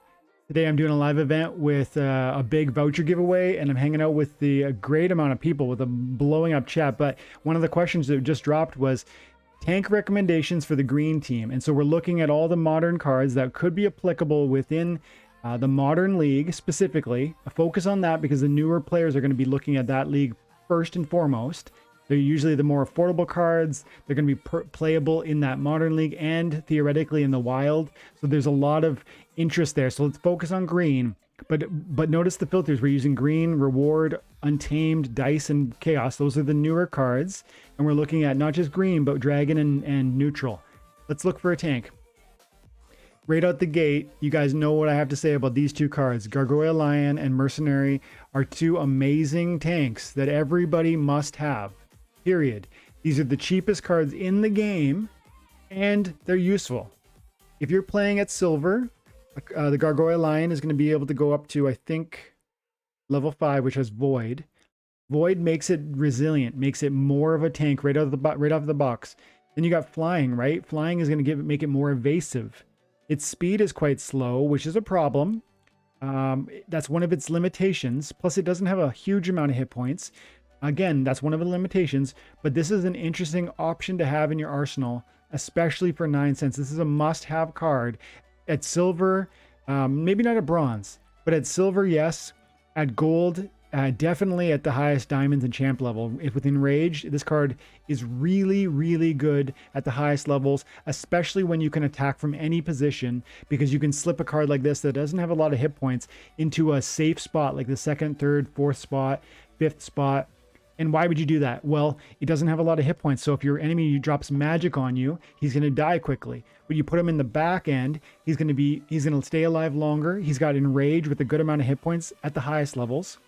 Today I'm doing a live event with a big voucher giveaway, and I'm hanging out with a great amount of people with a blowing up chat. But one of the questions that just dropped was tank recommendations for the green team. And so we're looking at all the modern cards that could be applicable within the modern league specifically. A focus on that because the newer players are going to be looking at that league first and foremost. They're usually the more affordable cards. They're going to be playable in that modern league and theoretically in the wild. So there's a lot of interest there. So let's focus on green. But notice the filters. We're using green, reward, untamed, dice, and chaos. Those are the newer cards. And we're looking at not just green, but dragon and neutral. Let's look for a tank. Right out the gate, you guys know what I have to say about these two cards. Gargoyle Lion and Mercenary are two amazing tanks that everybody must have. Period. These are the cheapest cards in the game, and they're useful. If you're playing at silver, the Gargoyle Lion is going to be able to go up to, I think, level 5, which has Void. Void makes it resilient, makes it more of a tank right off the box. Then you got Flying, right? Flying is going to make it more evasive. Its speed is quite slow, which is a problem. That's one of its limitations. Plus, it doesn't have a huge amount of hit points. Again, that's one of the limitations. But this is an interesting option to have in your arsenal, especially for 9 cents. This is a must-have card. At silver, maybe not at bronze, but at silver, yes. At gold, definitely at the highest diamonds and champ level. If within rage, this card is really, really good at the highest levels, especially when you can attack from any position, because you can slip a card like this that doesn't have a lot of hit points into a safe spot, like the 2nd, 3rd, 4th spot, 5th spot. And why would you do that? Well, it doesn't have a lot of hit points. So if your enemy drops magic on you, he's going to die quickly. But you put him in the back end, he's going to stay alive longer. He's got enrage with a good amount of hit points at the highest levels.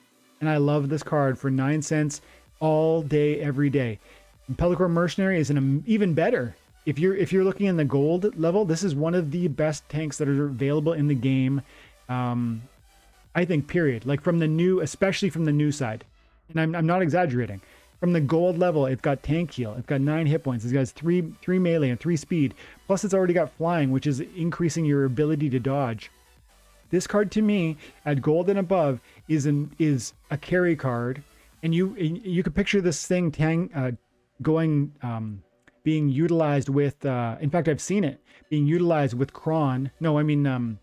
And I love this card for 9 cents all day, every day. Pellicore Mercenary is even better. If you're looking in the gold level, this is one of the best tanks that are available in the game. I think, period. Like especially from the new side. And I'm not exaggerating. From the gold level, it's got tank heal. It's got 9 hit points. It's got 3 melee and 3 speed. Plus, it's already got flying, which is increasing your ability to dodge. This card to me at gold and above is a carry card, and you could picture this thing being utilized with. In fact, I've seen it being utilized with Kron. No, I mean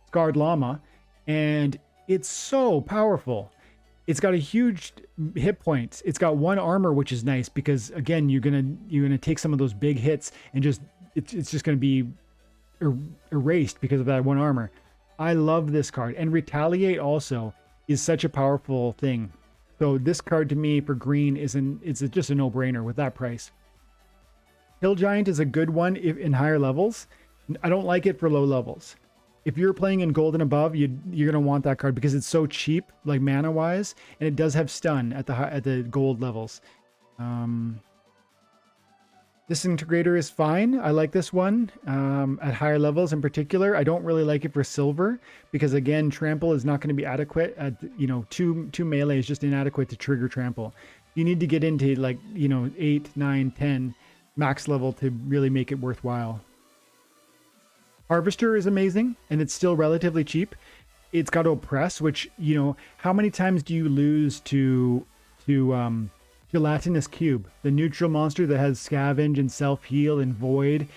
Scarred Llama, and it's so powerful. It's got a huge hit points. It's got 1 armor, which is nice because again, you're gonna take some of those big hits and just it's just gonna be erased because of that 1 armor. I love this card, and Retaliate also is such a powerful thing. So this card to me for green it's just a no-brainer with that price. Hill Giant is a good one in higher levels. I don't like it for low levels. If you're playing in gold and above, you're gonna want that card because it's so cheap, like mana wise, and it does have stun at the gold levels. Disintegrator is fine. I like this one at higher levels in particular. I don't really like it for silver because again, trample is not going to be adequate at two melee is just inadequate to trigger trample. You need to get into 8, 9, 10 max level to really make it worthwhile. Harvester is amazing, and it's still relatively cheap. It's got Oppress, which, how many times do you lose to Gelatinous Cube, the neutral monster that has Scavenge and Self-Heal and Void?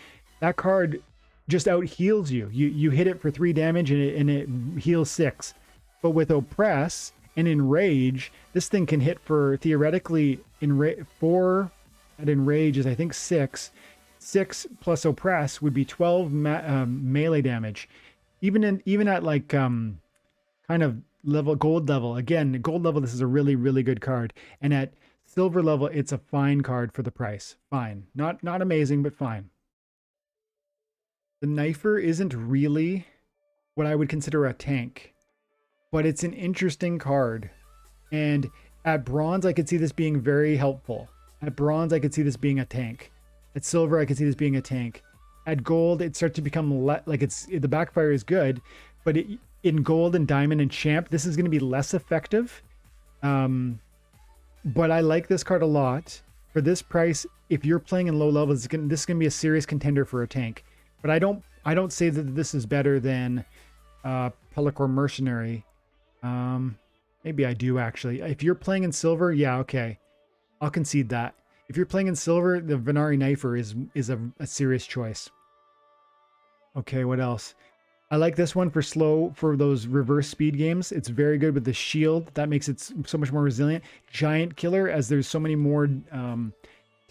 That card just out-heals you. You hit it for 3 damage and it heals 6. But with Oppress and Enrage, this thing can hit for, theoretically, 4, and Enrage is, I think, 6. 6 plus Oppress would be 12 melee damage. Even at kind of gold level. Again, gold level, this is a really, really good card. And at silver level, it's a fine card for the price. Fine. Not amazing, but fine. The Knifer isn't really what I would consider a tank, but it's an interesting card. And at bronze, I could see this being very helpful. At bronze, I could see this being a tank. At silver, I could see this being a tank. At gold, it starts to become the backfire is good, but in gold and diamond and champ, this is going to be less effective. But I like this card a lot. For this price, if you're playing in low levels, this is going to be a serious contender for a tank. But I don't say that this is better than Pelacor Mercenary. Maybe I do actually. If you're playing in silver, yeah, okay, I'll concede that. If you're playing in silver, the Venari Knifer is a serious choice. Okay, what else? I like this one for those reverse speed games. It's very good with the shield. That makes it so much more resilient. Giant Killer, as there's so many more 10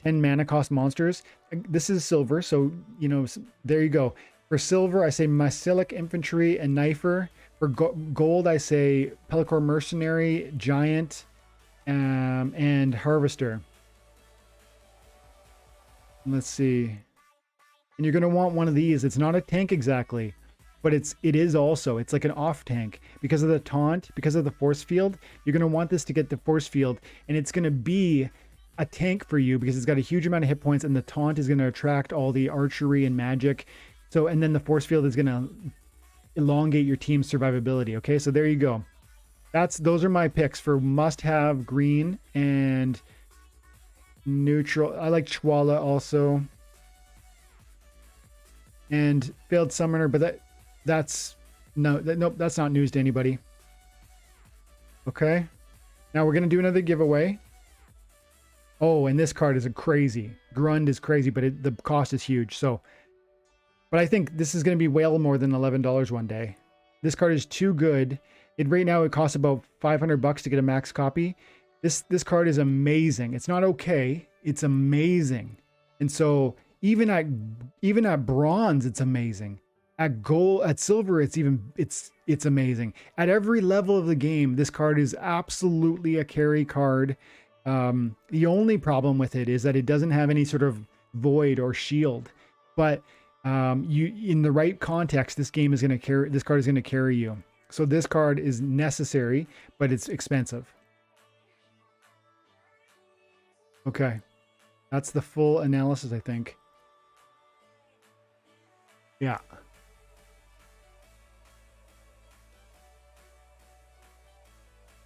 mana cost monsters. This is silver, so there you go. For silver, I say Mycelic Infantry and Knifer. For gold, I say Pelacor Mercenary, Giant, and Harvester. Let's see. And you're going to want one of these. It's not a tank exactly, but it is also. It's like an off tank. Because of the taunt, because of the force field, you're going to want this to get the force field. And it's going to be a tank for you because it's got a huge amount of hit points, and the taunt is going to attract all the archery and magic. So, and then the force field is going to elongate your team's survivability. Okay, so there you go. Those are my picks for must-have green and neutral. I like Chwala also, and Failed Summoner, but that's not news to anybody. Okay, now we're gonna do another giveaway. Oh, and this card is crazy. Grund is crazy, but the cost is huge. So, but I think this is gonna be well more than $11 one day. This card is too good. Right now it costs about $500 to get a max copy. This card is amazing. It's not okay. It's amazing. And so even at bronze, it's amazing. At gold, at silver, it's amazing. At every level of the game, this card is absolutely a carry card. The only problem with it is that it doesn't have any sort of void or shield. But in the right context, this card is going to carry you. So this card is necessary, but it's expensive. Okay, that's the full analysis, I think. Yeah.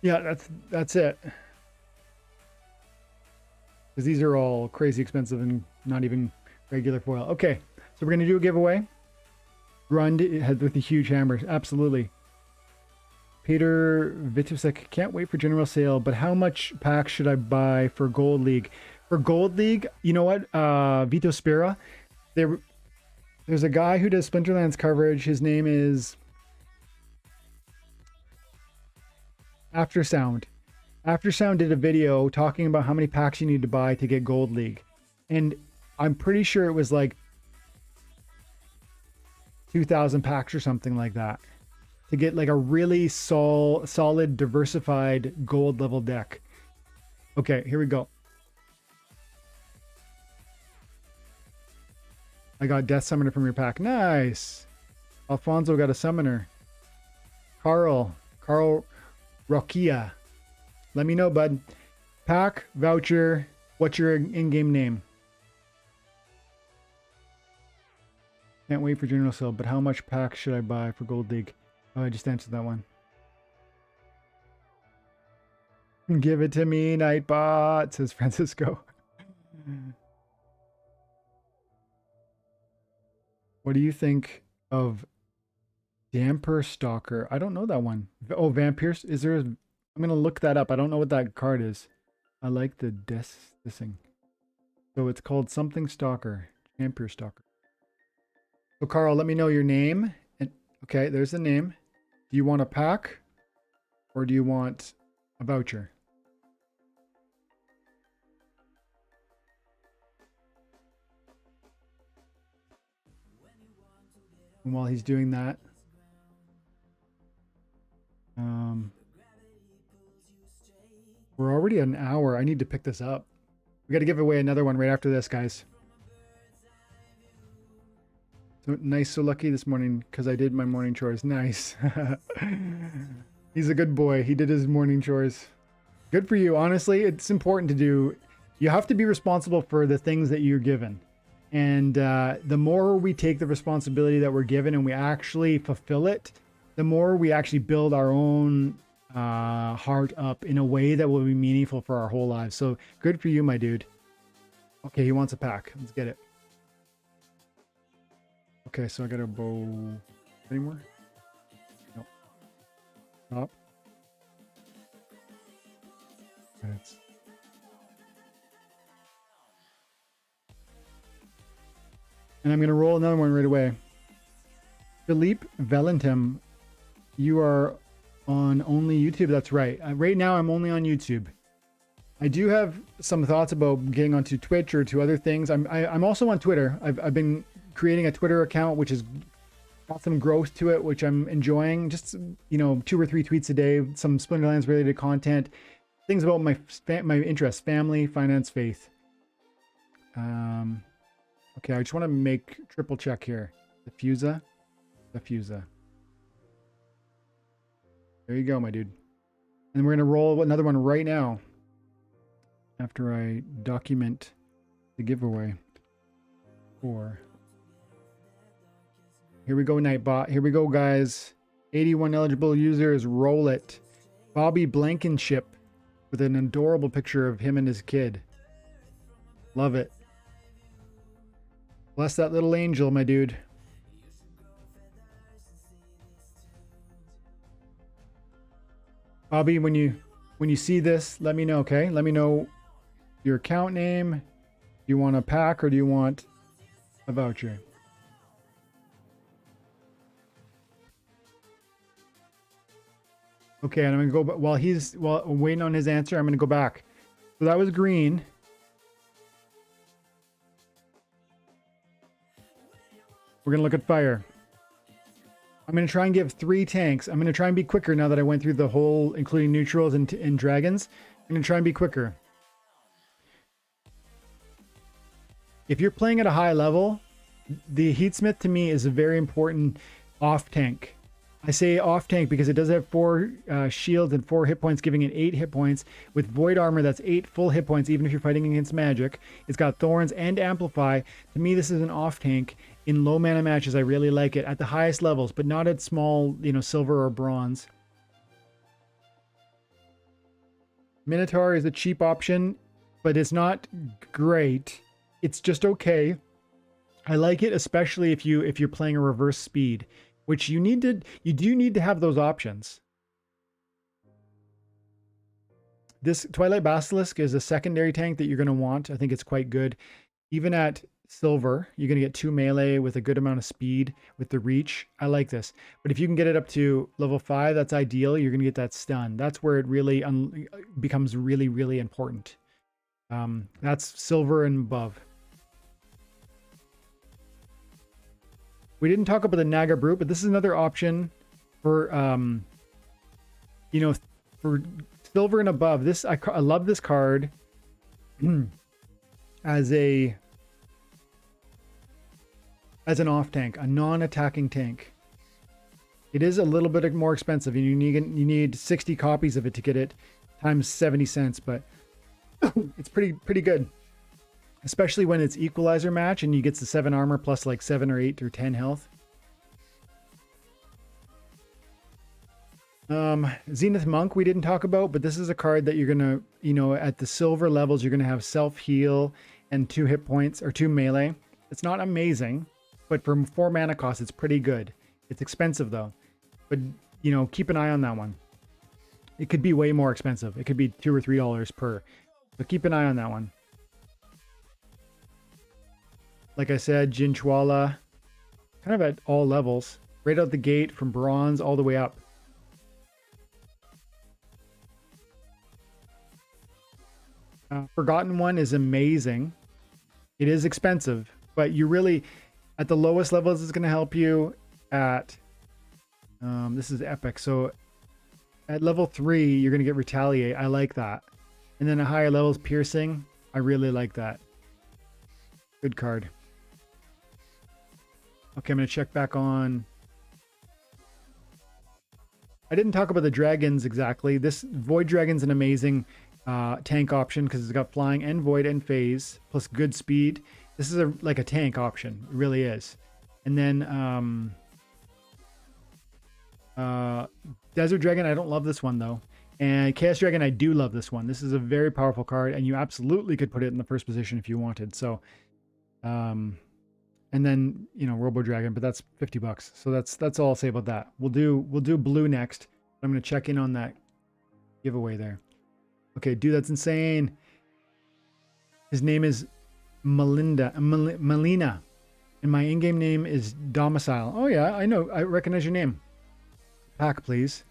Yeah, that's it. Because these are all crazy expensive and not even regular foil. Okay, so we're going to do a giveaway. Grund with the huge hammers. Absolutely. Peter Vitusek, can't wait for general sale, but how much packs should I buy for Gold League? For Gold League, you know what? Vito Spira, there's a guy who does Splinterlands coverage. His name is Aftersound. Aftersound did a video talking about how many packs you need to buy to get Gold League. And I'm pretty sure it was like 2,000 packs or something like that to get like a really solid, diversified gold level deck. Okay, here we go. I got Death Summoner from your pack. Nice. Alfonso got a Summoner. Carl Rokia. Let me know, bud. Pack, Voucher, what's your in-game name? Can't wait for general sale, but how much packs should I buy for Gold League? Oh, I just answered that one. Give it to me, Nightbot, says Francisco. What do you think of Damper Stalker? I don't know that one. Oh, Vampires. Is there I'm going to look that up. I don't know what that card is. I like the this thing. So it's called something Stalker. Damper Stalker. So Carl, let me know your name. And okay, there's the name. Do you want a pack or do you want a voucher? And while he's doing that, we're already at an hour. I need to pick this up. We got to give away another one right after this, guys. So nice, so lucky this morning because I did my morning chores. Nice. He's a good boy. He did his morning chores. Good for you. Honestly, it's important to do. You have to be responsible for the things that you're given. And the more we take the responsibility that we're given and we actually fulfill it, the more we actually build our own heart up in a way that will be meaningful for our whole lives. So good for you, my dude. Okay, he wants a pack. Let's get it. Okay, so I got a bow. Any more? Nope. Stop. That's... And I'm going to roll another one right away. Philippe Valentim, you are on only YouTube. That's right. Right now, I'm only on YouTube. I do have some thoughts about getting onto Twitch or to other things. I'm also on Twitter. I've been creating a Twitter account, which has got some growth to it, which I'm enjoying. Just, you know, 2 or 3 tweets a day, some Splinterlands related content, things about my interests, family, finance, faith. Okay, I just want to make triple check here. Diffusa. There you go, my dude. And we're going to roll another one right now after I document the giveaway. 4. Here we go, Nightbot. Here we go, guys. 81 eligible users. Roll it. Bobby Blankenship with an adorable picture of him and his kid. Love it. Bless that little angel, my dude. Bobby, when you see this, let me know, okay? Let me know your account name. Do you want a pack or do you want a voucher? Okay, and I'm gonna go while I'm waiting on his answer, I'm gonna go back. So that was green. We're gonna look at fire. I'm gonna try and give 3 tanks. I'm gonna try and be quicker now that I went through the whole, including neutrals and dragons. I'm gonna try and be quicker. If you're playing at a high level, the Heatsmith to me is a very important off tank. I say off tank because it does have 4 shields and 4 hit points, giving it 8 hit points. With void armor, that's 8 full hit points, even if you're fighting against magic. It's got thorns and amplify. To me, this is an off tank. In low mana matches, I really like it at the highest levels, but not at small, you know, silver or bronze. Minotaur is a cheap option, but it's not great. It's just okay. I like it, especially if you're playing a reverse speed, which you do need to have those options. this Twilight Basilisk is a secondary tank that you're going to want. I think it's quite good. Even at silver, you're going to get 2 melee with a good amount of speed with the reach. I like this. But if you can get it up to level 5, that's ideal. You're going to get that stun. That's where it really becomes really, really important. That's silver and above. We didn't talk about the Naga Brute, but this is another option for, you know, for silver and above. This I love this card as an off tank, a non-attacking tank. It is a little bit more expensive, and you need 60 copies of it to get it times 70 cents, but it's pretty good, especially when it's equalizer match and you get the 7 armor plus like 7 or 8 or 10 health. Zenith Monk we didn't talk about, but this is a card that you're gonna, you know, at the silver levels you're gonna have self heal and 2 hit points or 2 melee. It's not amazing, but for 4 mana cost it's pretty good. It's expensive though, but you know, keep an eye on that one. It could be way more expensive. It could be $2 or $3 per, but keep an eye on that one. Like I said, Jinchwala, kind of at all levels, right out the gate from bronze all the way up. Forgotten One is amazing. It is expensive, but you really, at the lowest levels, it's going to help you at, this is epic. So at level 3, you're going to get Retaliate. I like that. And then at higher levels, Piercing. I really like that. Good card. Okay, I'm going to check back on. I didn't talk about the dragons exactly. This Void Dragon's an amazing tank option because it's got flying and void and phase plus good speed. This is like a tank option. It really is. And then Desert Dragon, I don't love this one though. And Chaos Dragon, I do love this one. This is a very powerful card, and you absolutely could put it in the first position if you wanted. So, and then, you know, Robo Dragon, but that's $50. So that's all I'll say about that. We'll do blue next. I'm going to check in on that giveaway there. Okay, dude, that's insane. His name is Melina, and my in-game name is Domicile. Oh yeah, I know. I recognize your name. Pack, please.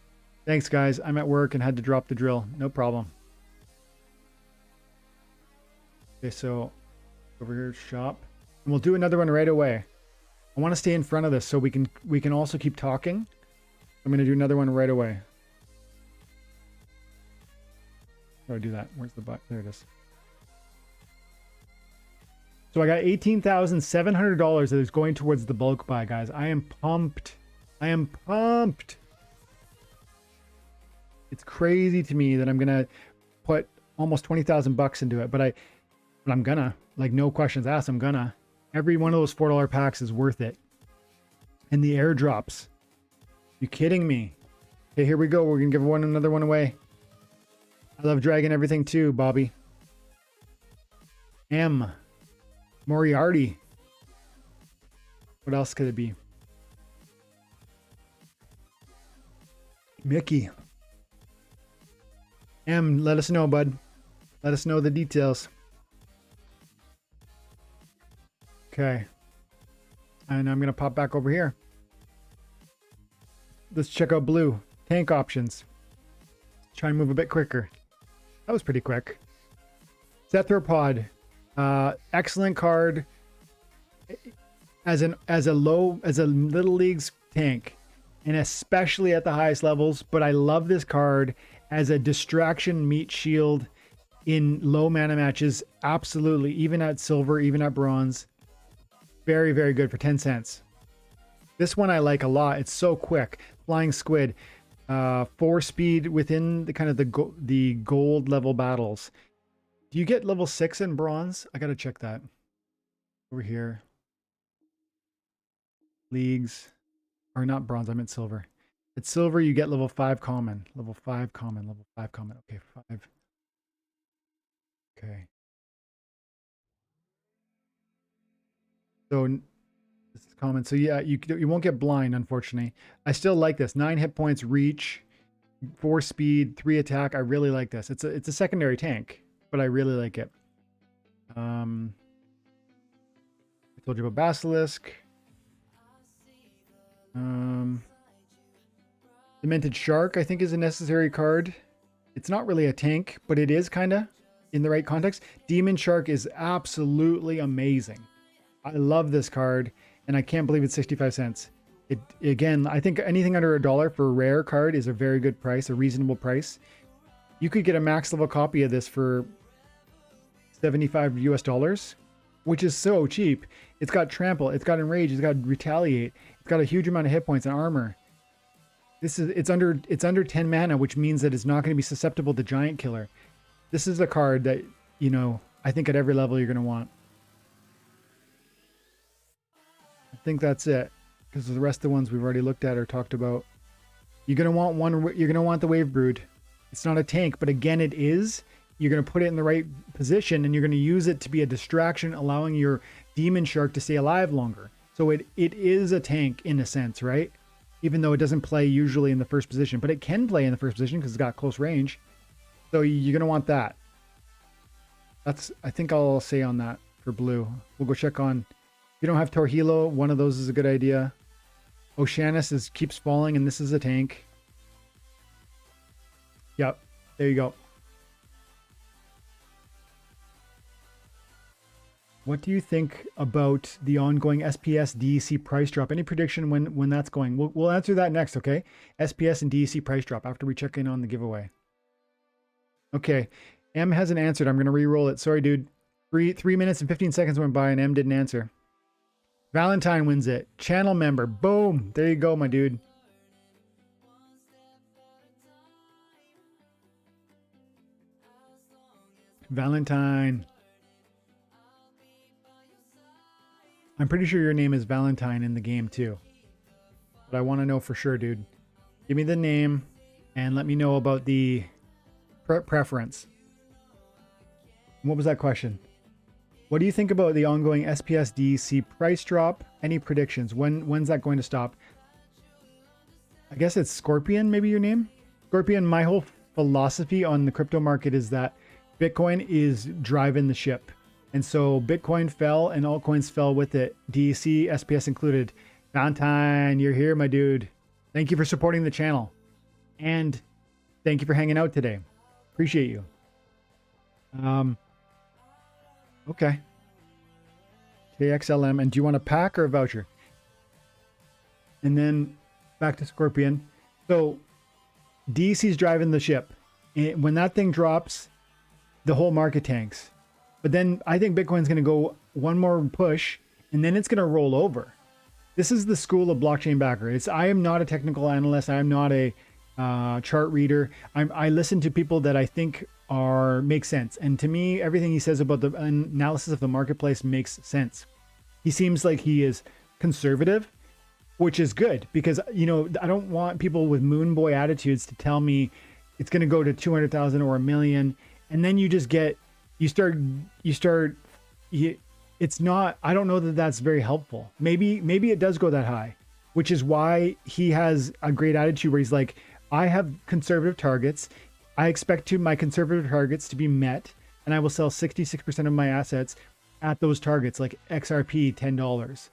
Thanks, guys. I'm at work and had to drop the drill. No problem. Okay, so over here, shop. And we'll do another one right away. I want to stay in front of this so we can also keep talking. I'm going to do another one right away. How do I do that? Where's the button? There it is. So I got $18,700 that is going towards the bulk buy, guys. I am pumped. I am pumped. It's crazy to me that I'm going to put almost 20,000 bucks into it, but I'm gonna, like, no questions asked, I'm gonna. Every one of those $4 packs is worth it. And the airdrops. You kidding me? Okay, here we go. We're gonna give another one away. I love Dragon everything too, Bobby. M. Moriarty. What else could it be? Mickey. M, let us know, bud. Let us know the details. Okay. And I'm going to pop back over here. Let's check out blue. Tank options. Try and move a bit quicker. That was pretty quick. Cetropod. Excellent card. As a little leagues tank. And especially at the highest levels. But I love this card as a distraction meat shield in low mana matches. Absolutely. Even at silver, even at bronze. Very, very good for 10 cents. This one I like a lot. It's so quick. Flying Squid. 4 speed within the kind of the gold level battles. Do you get level 6 in bronze? I gotta check that. Over here. Leagues. Or not bronze, I meant silver. At silver, you get level 5 common. Level 5 common. Level 5 common. Okay, 5. Okay. So this is common. So yeah, you won't get blind, unfortunately. I still like this. 9 hit points, reach. 4 speed, 3 attack. I really like this. It's a secondary tank, but I really like it. I told you about Basilisk. Demented Shark, I think, is a necessary card. It's not really a tank, but it is kind of in the right context. Demon Shark is absolutely amazing. I love this card, and I can't believe it's 65 cents. Again, I think anything under $1 for a rare card is a very good price, a reasonable price. You could get a max level copy of this for $75 US, which is so cheap. It's got Trample, it's got Enrage, it's got Retaliate, it's got a huge amount of hit points and armor. It's under 10 mana, which means that it's not going to be susceptible to Giant Killer. This is a card that, you know, I think at every level you're going to want. I think that's it, because the rest of the ones we've already looked at or talked about. You're going to want one. You're going to want the Wave Brood. It's not a tank, but again, it is. You're going to put it in the right position, and you're going to use it to be a distraction, allowing your Demon Shark to stay alive longer. So it is a tank in a sense, right? Even though it doesn't play usually in the first position, but it can play in the first position because it's got close range. So you're going to want that. That's, I think I'll say on that for blue. We'll go check on, if you don't have Torhilo, one of those is a good idea. Oceanus keeps falling, and this is a tank. Yep, there you go. What do you think about the ongoing SPS DEC price drop? Any prediction when that's going? We'll answer that next, okay? SPS and DEC price drop after we check in on the giveaway. Okay, M hasn't answered. I'm going to re-roll it. Sorry, dude. 3 minutes and 15 seconds went by and M didn't answer. Valentine wins it. Channel member. Boom. There you go, my dude. Valentine. I'm pretty sure your name is Valentine in the game too. But I want to know for sure, dude. Give me the name and let me know about the preference. What was that question? What do you think about the ongoing SPS DEC price drop? Any predictions? When's that going to stop? I guess it's Scorpion, maybe your name? Scorpion, my whole philosophy on the crypto market is that Bitcoin is driving the ship. And so Bitcoin fell and altcoins fell with it. DEC, SPS included. Valentine, you're here, my dude. Thank you for supporting the channel. And thank you for hanging out today. Appreciate you. Okay. KXLM. And do you want a pack or a voucher? And then back to Scorpion. So DEC's driving the ship. When that thing drops, the whole market tanks. But then I think Bitcoin's going to go one more push, and then it's going to roll over. This is the school of blockchain backer. I am not a technical analyst. I am not a chart reader. I listen to people that I think make sense. And to me, everything he says about the analysis of the marketplace makes sense. He seems like he is conservative, which is good because, you know, I don't want people with moon boy attitudes to tell me it's going to go to 200,000 or 1 million. And then you just get, it's not, I don't know that that's very helpful. Maybe it does go that high, which is why he has a great attitude where he's like, I have conservative targets. I expect my conservative targets to be met, and I will sell 66% of my assets at those targets, like XRP, $10.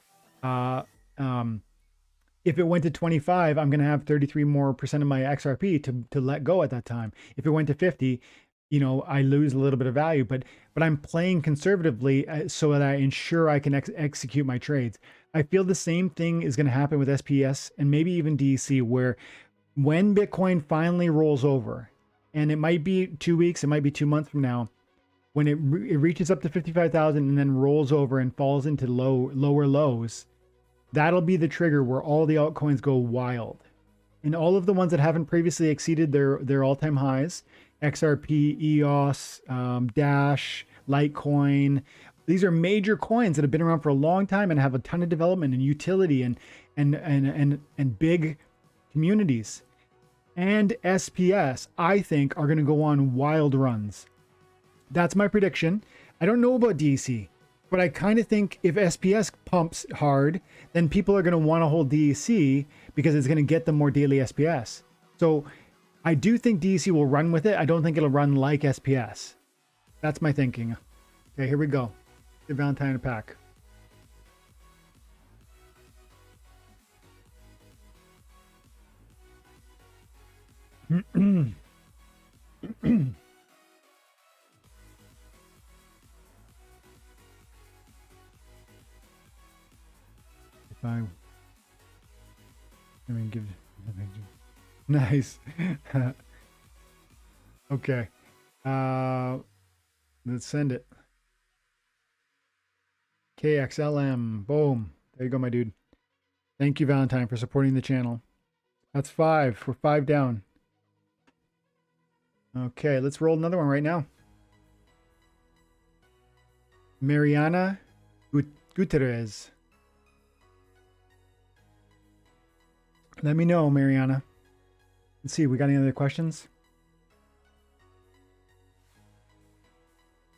If it went to 25, I'm going to have 33% more of my XRP to let go at that time. If it went to 50, you know, I lose a little bit of value, but I'm playing conservatively so that I ensure I can execute my trades. I feel the same thing is going to happen with SPS and maybe even DEC, where when Bitcoin finally rolls over, and it might be 2 weeks, it might be 2 months from now, when it reaches up to 55,000 and then rolls over and falls into lower lows, that'll be the trigger where all the altcoins go wild. And all of the ones that haven't previously exceeded their all-time highs, XRP, EOS, Dash, Litecoin. These are major coins that have been around for a long time and have a ton of development and utility and big communities. And SPS, I think, are going to go on wild runs. That's my prediction. I don't know about DEC, but I kind of think if SPS pumps hard, then people are going to want to hold DEC because it's going to get them more daily SPS. So I do think DEC will run with it. I don't think it'll run like SPS. That's my thinking. Okay, here we go. Give Valentine a pack. I mean, give nice. Okay. Let's send it. KXLM. Boom. There you go, my dude. Thank you, Valentine, for supporting the channel. That's 5. We're 5 down. Okay, let's roll another one right now. Mariana Gutierrez. Let me know, Mariana. Let's see, we got any other questions?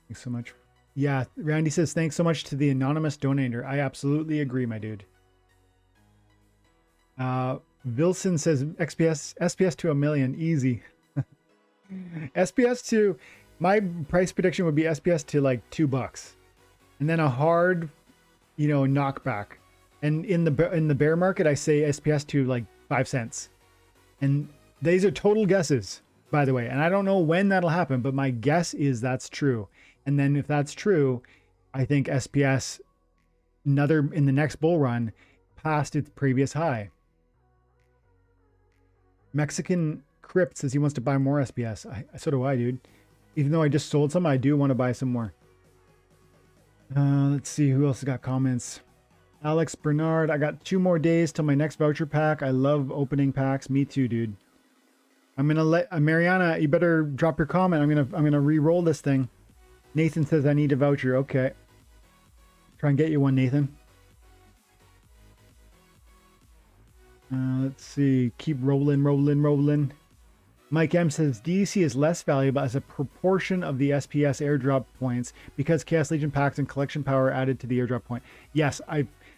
Thanks so much. Yeah, Randy says, thanks so much to the anonymous donator. I absolutely agree, my dude. Wilson says, SPS to 1 million, easy. SPS to, my price prediction would be SPS to like $2. And then a hard, knockback. And in the bear market, I say SPS to like 5 cents. And these are total guesses, by the way. And I don't know when that'll happen, but my guess is that's true. And then if that's true, I think SPS, in the next bull run, past its previous high. Mexican Crypt says he wants to buy more SPS. So do I, dude. Even though I just sold some, I do want to buy some more. Let's see who else has got comments. Alex Bernard, I got 2 more days till my next voucher pack. I love opening packs. Me too, dude. I'm gonna let Mariana. You better drop your comment. I'm gonna re-roll this thing. Nathan says I need a voucher. Okay. Try and get you one, Nathan. Let's see. Keep rolling. Mike M says DC is less valuable as a proportion of the SPS airdrop points because Chaos Legion packs and collection power added to the airdrop point. Yes,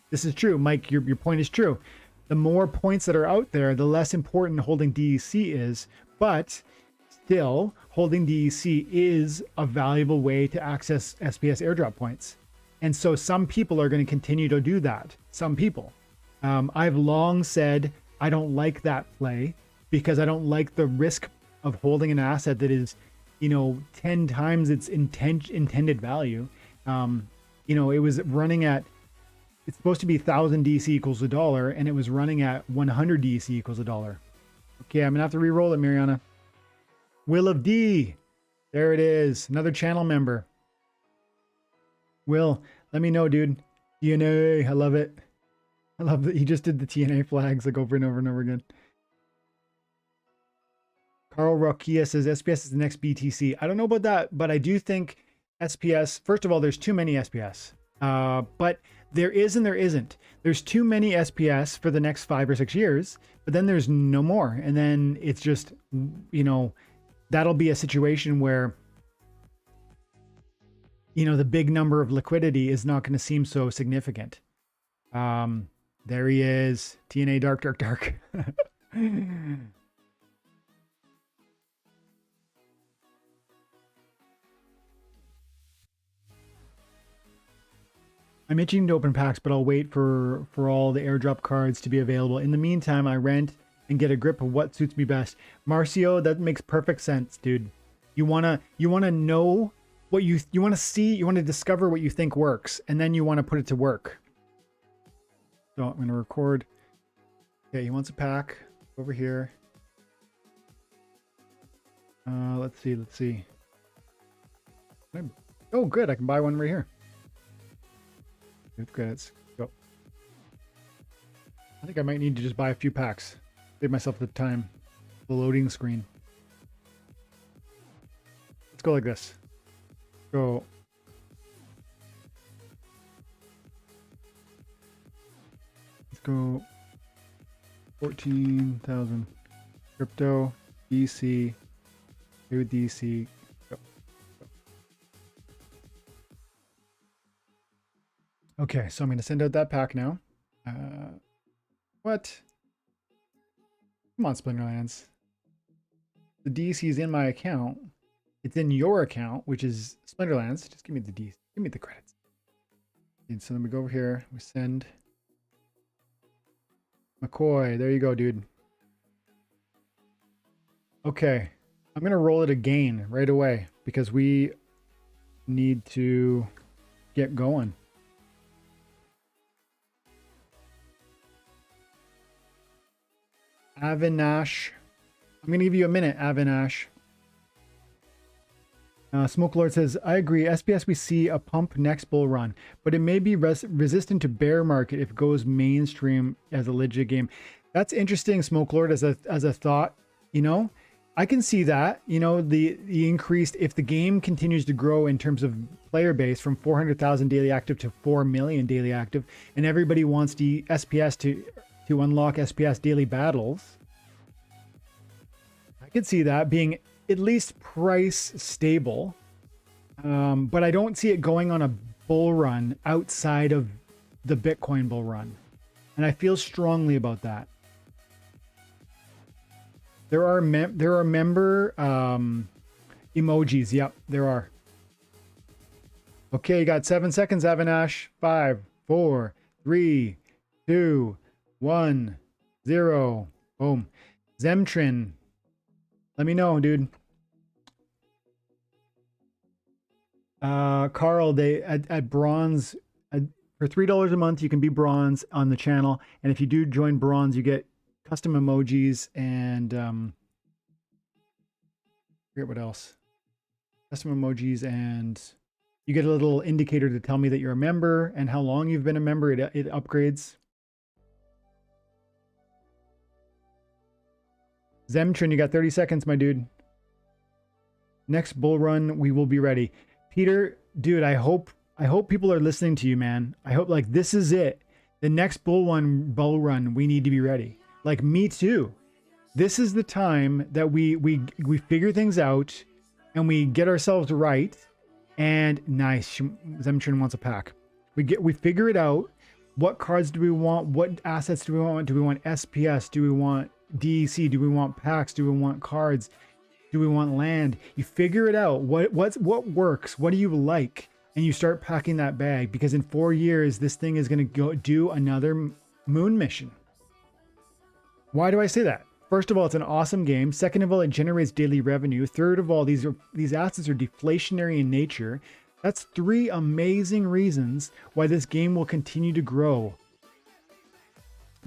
this is true, Mike. Your point is true. The more points that are out there, the less important holding DEC is, but still holding DEC is a valuable way to access SPS airdrop points. And so some people are going to continue to do that. Some people. I've long said I don't like that play because I don't like the risk of holding an asset that is, 10 times its intended value. It was running at, it's supposed to be 1,000 DC equals $1, and it was running at 100 DC equals $1. Okay, I'm gonna have to re-roll it, Mariana. Will of D. There it is. Another channel member. Will, let me know, dude. TNA, I love it. I love that he just did the TNA flags like over and over and over again. Carl Rokia says SPS is the next BTC. I don't know about that, but I do think SPS, first of all, there's too many SPS. But there is and there isn't. There's too many SPS for the next 5 or 6 years, but then there's no more. And then it's just, that'll be a situation where, the big number of liquidity is not going to seem so significant. There he is. TNA dark. I'm itching to open packs, but I'll wait for all the airdrop cards to be available. In the meantime, I rent and get a grip of what suits me best. Marcio, that makes perfect sense, dude. You wanna know what you want to see, you want to discover what you think works, and then you want to put it to work. So I'm gonna record. Okay, he wants a pack over here. Let's see. Oh, good, I can buy one right here. Okay, let's go. I think I might need to just buy a few packs. Save myself the time. The loading screen. Let's go like this. Go. Let's go 14,000. Crypto, DC, do DC. Okay, so I'm going to send out that pack now. What? Come on, Splinterlands. The DC is in my account. It's in your account, which is Splinterlands. Just give me the DC. Give me the credits. And so then we go over here. We send McCoy. There you go, dude. Okay. I'm going to roll it again right away because we need to get going. Avinash. I'm going to give you a minute, Avinash. Smoke Lord says, I agree. SPS, we see a pump next bull run, but it may be resistant to bear market if it goes mainstream as a legit game. That's interesting, Smoke Lord, as a thought. You know, I can see that. You know, the increased, if the game continues to grow in terms of player base from 400,000 daily active to 4 million daily active, and everybody wants the SPS to unlock SPS daily battles. I could see that being at least price stable, but I don't see it going on a bull run outside of the Bitcoin bull run, and I feel strongly about that. There are member emojis. Yep, there are. Okay, you got 7 seconds, Avinash. 5, 4, 3, 2, 1, 0. Boom. Zemtrin. Let me know, dude. Carl, they at bronze for $3 a month, you can be bronze on the channel, and if you do join bronze, you get custom emojis and forget what else. Custom emojis, and you get a little indicator to tell me that you're a member and how long you've been a member. It upgrades. Zemtrin, you got 30 seconds, my dude. Next bull run, we will be ready. Peter, dude, I hope people are listening to you, man. I hope, like, this is it. The next bull run, we need to be ready. Like, me too. This is the time that we figure things out and we get ourselves right. And nice, Zemtrin wants a pack. We figure it out. What cards do we want? What assets do we want? Do we want SPS? Do we want DEC? Do we want packs? Do we want cards? Do we want land? You figure it out. What works? What do you like? And you start packing that bag, because in 4 years, this thing is going to go do another moon mission. Why do I say that? First of all, it's an awesome game. Second of all, it generates daily revenue. Third of all, these assets are deflationary in nature. That's 3 amazing reasons why this game will continue to grow.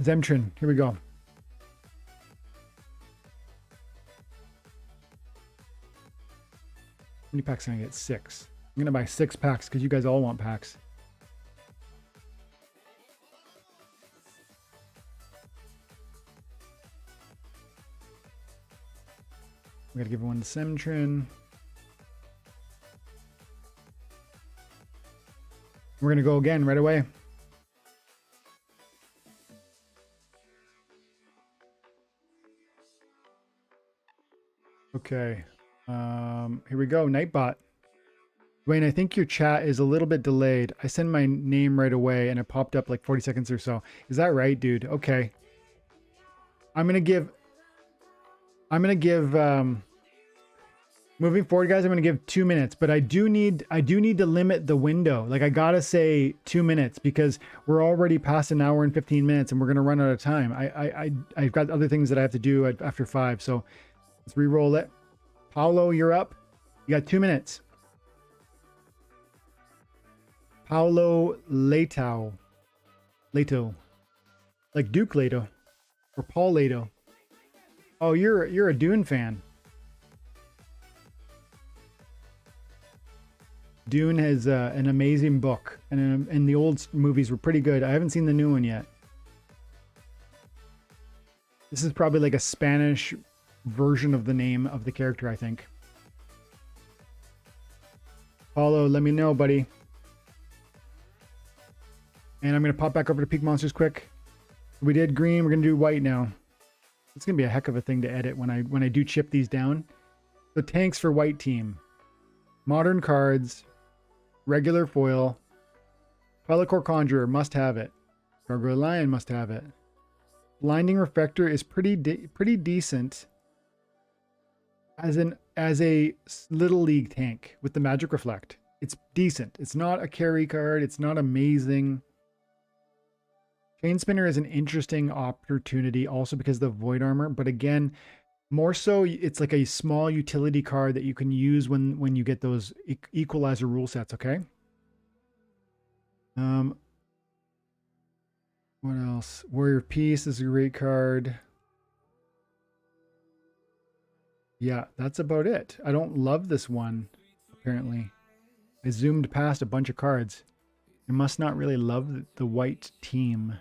Zemtrin, here we go. How many packs can I get? 6. I'm going to buy 6 packs because you guys all want packs. We got to give one to Zemtrin. We're going to go again right away. Okay. Here we go. Nightbot. Dwayne, I think your chat is a little bit delayed. I sent my name right away and it popped up like 40 seconds or so. Is that right, dude? Okay. I'm going to give, moving forward, guys, I'm going to give 2 minutes, but I do need to limit the window. Like, I got to say 2 minutes because we're already past 1 hour and 15 minutes and we're going to run out of time. I've got other things that I have to do after 5. So let's re-roll it. Paulo, you're up. You got 2 minutes. Paulo Leto, like Duke Leto or Paul Leto. Oh, you're a Dune fan. Dune has an amazing book, and the old movies were pretty good. I haven't seen the new one yet. This is probably like a Spanish version of the name of the character, I think. Paulo, let me know, buddy. And I'm going to pop back over to Peak Monsters quick. We did green. We're going to do white now. It's going to be a heck of a thing to edit when I do chip these down. So tanks for white team. Modern cards. Regular foil. Pelicore Conjurer, must have it. Gargoyle Lion, must have it. Blinding Reflector is pretty decent. as a little league tank with the Magic Reflect. It's decent. It's not a carry card. It's not amazing. Chain Spinner is an interesting opportunity also because of the Void Armor, but again, more so it's like a small utility card that you can use when you get those equalizer rule sets, okay? What else? Warrior of Peace is a great card. Yeah, that's about it. I don't love this one, apparently. I zoomed past a bunch of cards. I must not really love the white team.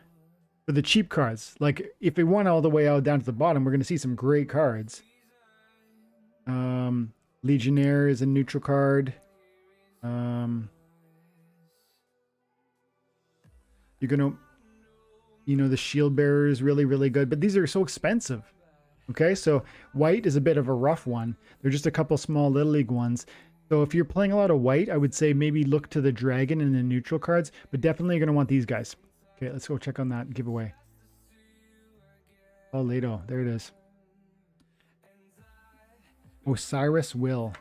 For the cheap cards, like if we went all the way out down to the bottom, we're going to see some great cards. Legionnaire is a neutral card. You're going to, the Shield Bearer is really, really good, but these are so expensive. Okay, so white is a bit of a rough one. They're just a couple small Little League ones. So if you're playing a lot of white, I would say maybe look to the Dragon and the neutral cards, but definitely you're going to want these guys. Okay, let's go check on that giveaway. Oh, Leto, there it is. Osiris Will.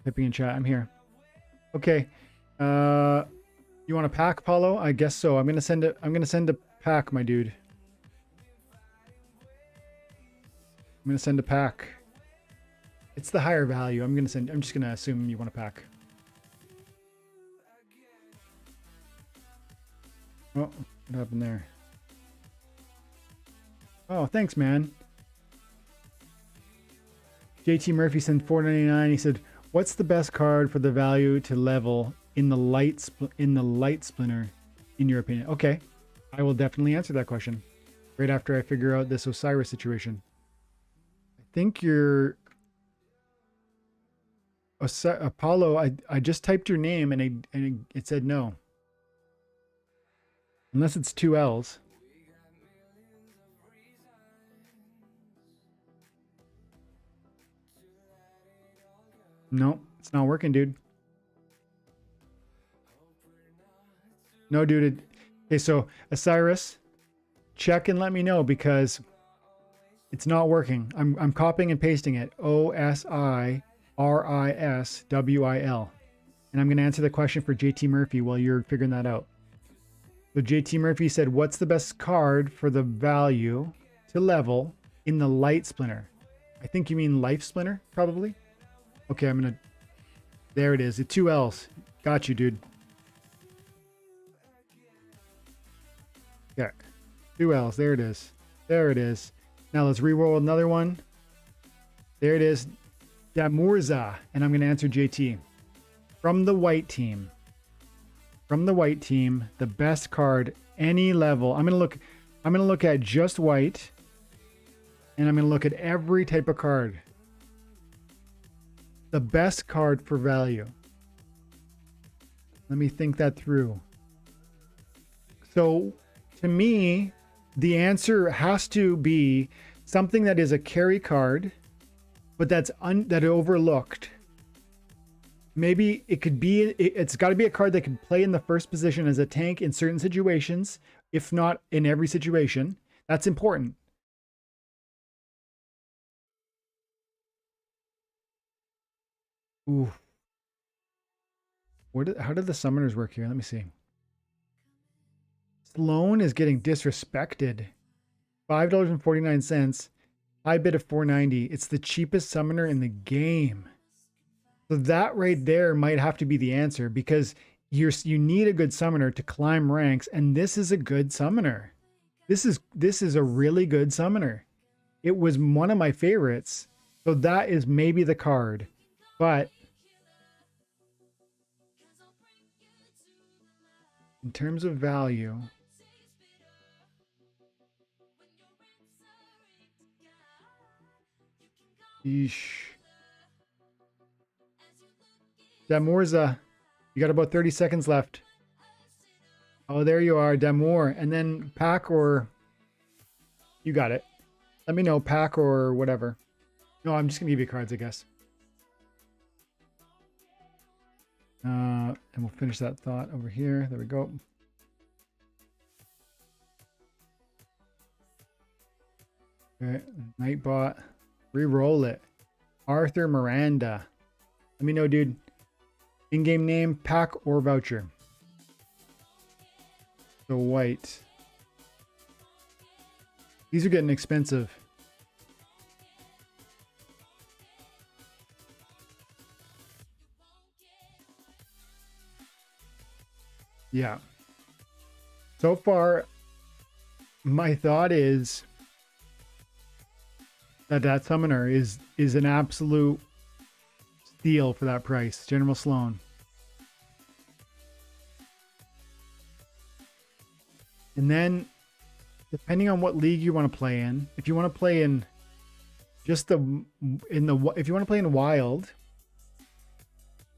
Typing in chat, I'm here. Okay. You want a pack, Paulo? I guess so. I'm gonna send a pack, my dude. I'm gonna send a pack. It's the higher value. I'm just gonna assume you want a pack. Oh, what happened there? Oh, thanks, man. JT Murphy sent $4.99. He said, "What's the best card for the value to level in the light splinter, in your opinion?" Okay, I will definitely answer that question right after I figure out this Osiris situation. I think you're Apollo. I just typed your name and it said no. Unless it's 2 L's. No, it's not working, dude. No, dude. Okay, so Osiris, check and let me know because it's not working. I'm copying and pasting it. OSIRISWIL. And I'm going to answer the question for JT Murphy while you're figuring that out. So JT Murphy said, "What's the best card for the value to level in the light splinter?" I think you mean life splinter, probably. Okay, there it is. The 2 L's. Got you, dude. Yeah. 2 L's. There it is. There it is. Now let's re-roll another one. There it is. Damurza. And I'm going to answer JT. From the white team. From the white team, the best card, any level. I'm going to look at just white. And I'm going to look at every type of card. The best card for value. Let me think that through. So, to me, the answer has to be something that is a carry card, but that's overlooked. Maybe it could be, it's got to be a card that can play in the first position as a tank in certain situations, if not in every situation. That's important. Ooh. How did the summoners work here? Let me see. Sloan is getting disrespected. $5.49. High bid of $4.90. It's the cheapest summoner in the game. So that right there might have to be the answer because you need a good summoner to climb ranks, and this is a good summoner. This is a really good summoner. It was one of my favorites. So that is maybe the card. But in terms of value, yeesh. Damurza, you got about 30 seconds left. Oh, there you are, Damour. And then pack or... You got it. Let me know, pack or whatever. No, I'm just going to give you cards, I guess. And we'll finish that thought over here. There we go. Okay, Nightbot. Re-roll it. Arthur Miranda. Let me know, dude. In-game name, pack or voucher. So white. These are getting expensive. Yeah. So far, my thought is that summoner is an absolute steal for that price. General Sloan. And then, depending on what league you want to play in, if you want to play in just if you want to play in Wild,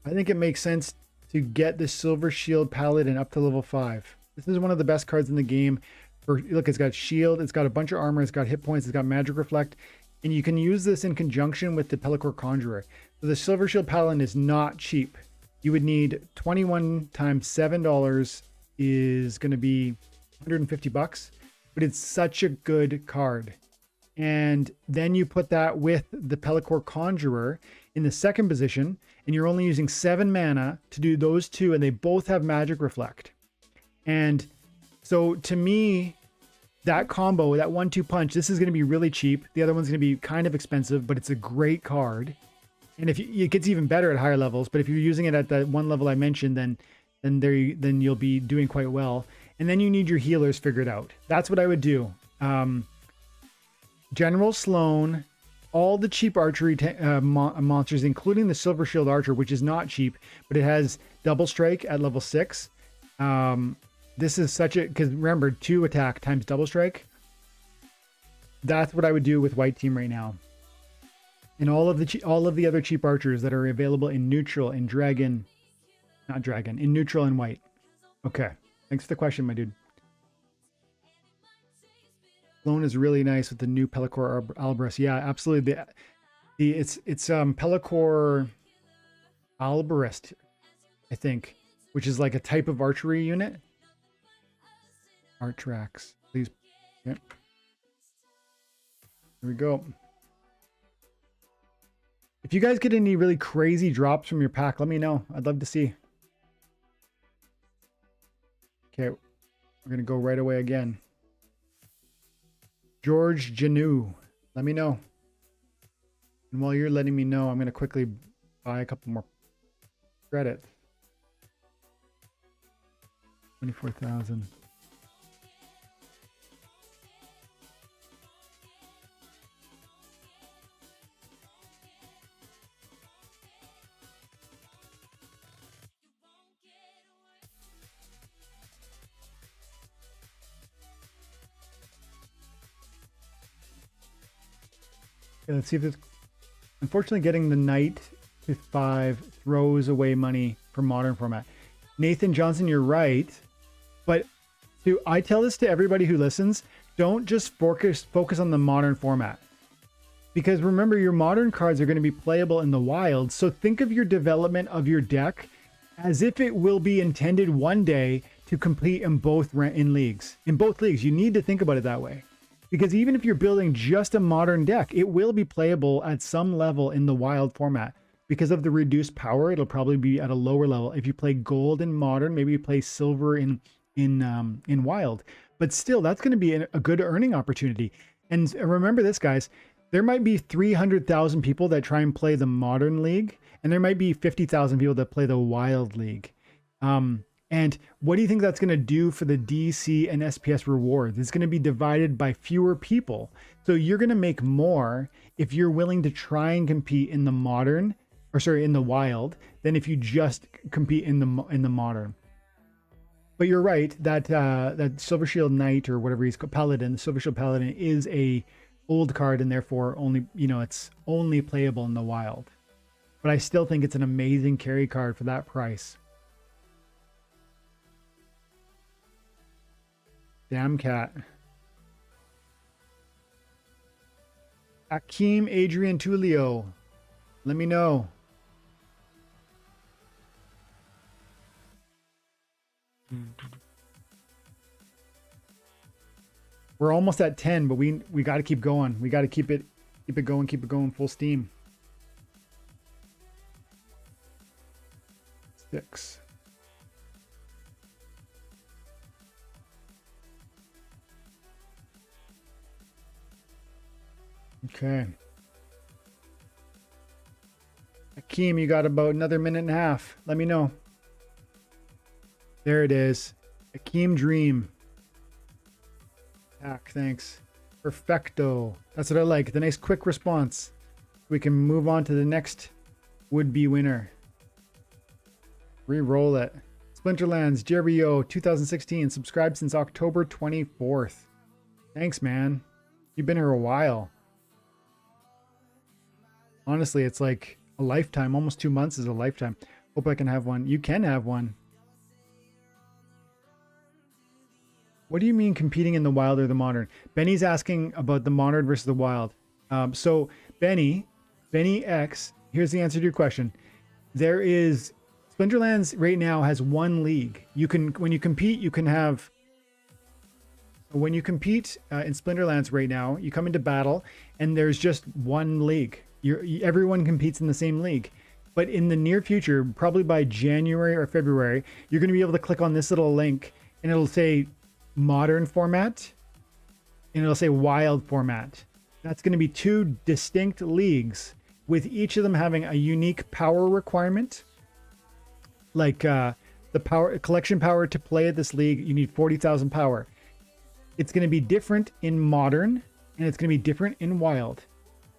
I think it makes sense to get the Silver Shield Paladin up to level 5. This is one of the best cards in the game. Look, it's got shield, it's got a bunch of armor, it's got hit points, it's got magic reflect, and you can use this in conjunction with the Pelacor Conjurer. So the Silver Shield Paladin is not cheap. You would need 21 times $7 is going to be 150 bucks, but it's such a good card. And then you put that with the Pelacor Conjurer in the second position, and you're only using 7 mana to do those two, and they both have magic reflect. And so to me, that combo, that 1-2 punch, this is going to be really cheap. The other one's going to be kind of expensive, but it's a great card. And if it gets even better at higher levels, but if you're using it at that one level I mentioned, then you'll be doing quite well. And then you need your healers figured out. That's what I would do. General Sloan, all the cheap archery monsters, including the Silver Shield Archer, which is not cheap, but it has double strike at level 6. This is such a, because remember, 2 attack times double strike. That's what I would do with white team right now. And all of the other cheap archers that are available in neutral, in in neutral and white. Okay, thanks for the question, my dude. Sloan is really nice with the new Pelacor Albarus. Yeah, absolutely. It's Pelacor Albarus, I think, which is like a type of archery unit. Art tracks, please. Yep. Here we go. If you guys get any really crazy drops from your pack, let me know. I'd love to see. Okay, we're gonna go right away again. George Janu, let me know. And while you're letting me know, I'm gonna quickly buy a couple more credits. 24,000. Okay, let's see if this. Unfortunately, getting the knight to 5 throws away money for modern format. Nathan Johnson, you're right, but I tell this to everybody who listens: don't just focus on the modern format, because remember, your modern cards are going to be playable in the wild. So think of your development of your deck as if it will be intended one day to compete in both leagues. In both leagues, you need to think about it that way. Because even if you're building just a modern deck, it will be playable at some level in the wild format. Because of the reduced power, it'll probably be at a lower level. If you play gold in modern, maybe you play silver in wild. But still, that's going to be a good earning opportunity. And remember this, guys. There might be 300,000 people that try and play the modern league, and there might be 50,000 people that play the wild league. And what do you think that's going to do for the DC and SPS rewards? It's going to be divided by fewer people. So you're going to make more if you're willing to try and compete in the modern, in the wild, than if you just compete in the modern. But you're right that that Silver Shield Knight, or whatever he's called, Paladin, the Silver Shield Paladin, is a old card, and therefore only, it's only playable in the wild. But I still think it's an amazing carry card for that price. Damn cat. Akeem Adrian Tulio, let me know. We're almost at 10, but we got to keep going. We got to keep it going full steam. 6. Okay. Akeem, you got about another minute and a half. Let me know. There it is. Akeem Dream. Pack, thanks. Perfecto. That's what I like. The nice quick response. We can move on to the next would-be winner. Re-roll it. Splinterlands, Jerry 2016. Subscribed since October 24th. Thanks, man. You've been here a while. Honestly, it's like a lifetime. Almost 2 months is a lifetime. Hope I can have one. You can have one. What do you mean competing in the wild or the modern? Benny's asking about the modern versus the wild. So Benny X, here's the answer to your question. There is Splinterlands right now has one league. You can, when you compete in Splinterlands right now, you come into battle and there's just one league. Everyone competes in the same league. But in the near future, probably by January or February, you're going to be able to click on this little link and it'll say modern format and it'll say wild format. That's going to be 2 distinct leagues with each of them having a unique power requirement. Like the collection power to play at this league, you need 40,000 power. It's going to be different in modern and it's going to be different in wild.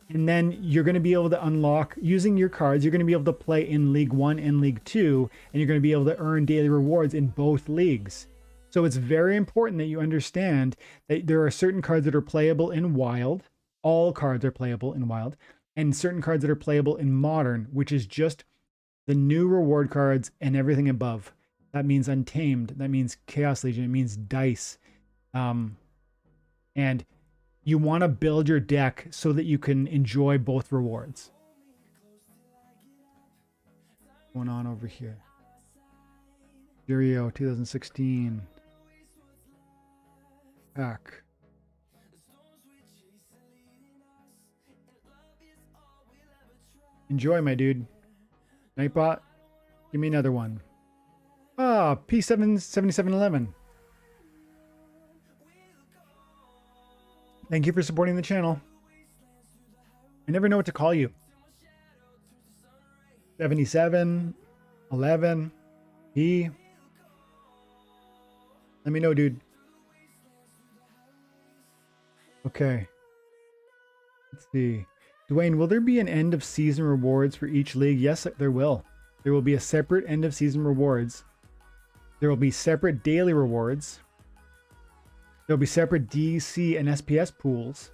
And then you're going to be able to unlock, using your cards, you're going to be able to play in League 1 and League 2, and you're going to be able to earn daily rewards in both leagues. So it's very important that you understand that there are certain cards that are playable in wild. All cards are playable in wild, and certain cards that are playable in modern, which is just the new reward cards and everything above. That means Untamed. That means Chaos Legion. It means Dice. And you want to build your deck so that you can enjoy both rewards. What's going on over here? Curio 2016. Pack. Enjoy, my dude. Nightbot, give me another one. Ah, P77711. Thank you for supporting the channel. I never know what to call you. 77, 11, P. Let me know, dude. Okay. Let's see. Dwayne, will there be an end of season rewards for each league? Yes, there will. There will be a separate end of season rewards. There will be separate daily rewards. There'll be separate DC and SPS pools.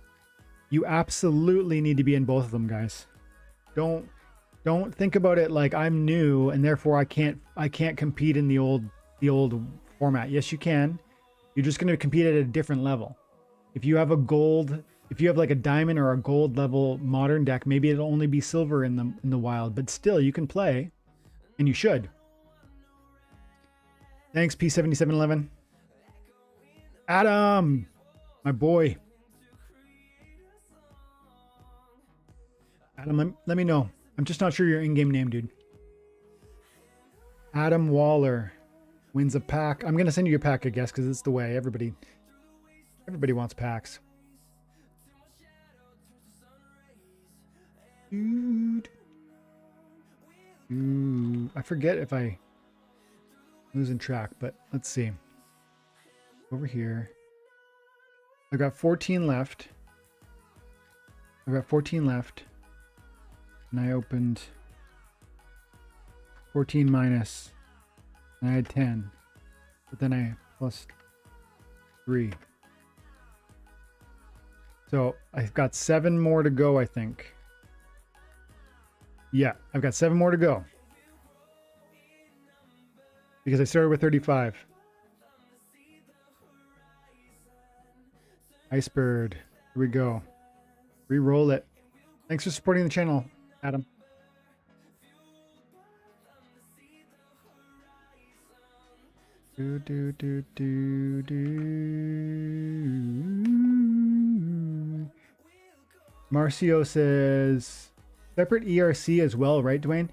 You absolutely need to be in both of them, guys. Don't think about it like I'm new and therefore I can't compete in the old format. Yes, you can. You're just going to compete at a different level. If you have like a diamond or a gold level modern deck, maybe it'll only be silver in the wild, but still you can play, and you should. Thanks, P7711. Adam, my boy. Adam, let me know. I'm just not sure your in-game name, dude. Adam Waller wins a pack. I'm gonna send you a pack, I guess, because it's the way. Everybody wants packs. Dude. Ooh, I forget if I'm losing track, but let's see. Over here. I got 14 left. And I opened 14 minus, and I had 10. But then I plus 3. So I've got 7 more to go, I think. Yeah, I've got 7 more to go. Because I started with 35. Icebird. Here we go. Re-roll it. Thanks for supporting the channel, Adam. Marcio says separate ERC as well, right, Dwayne?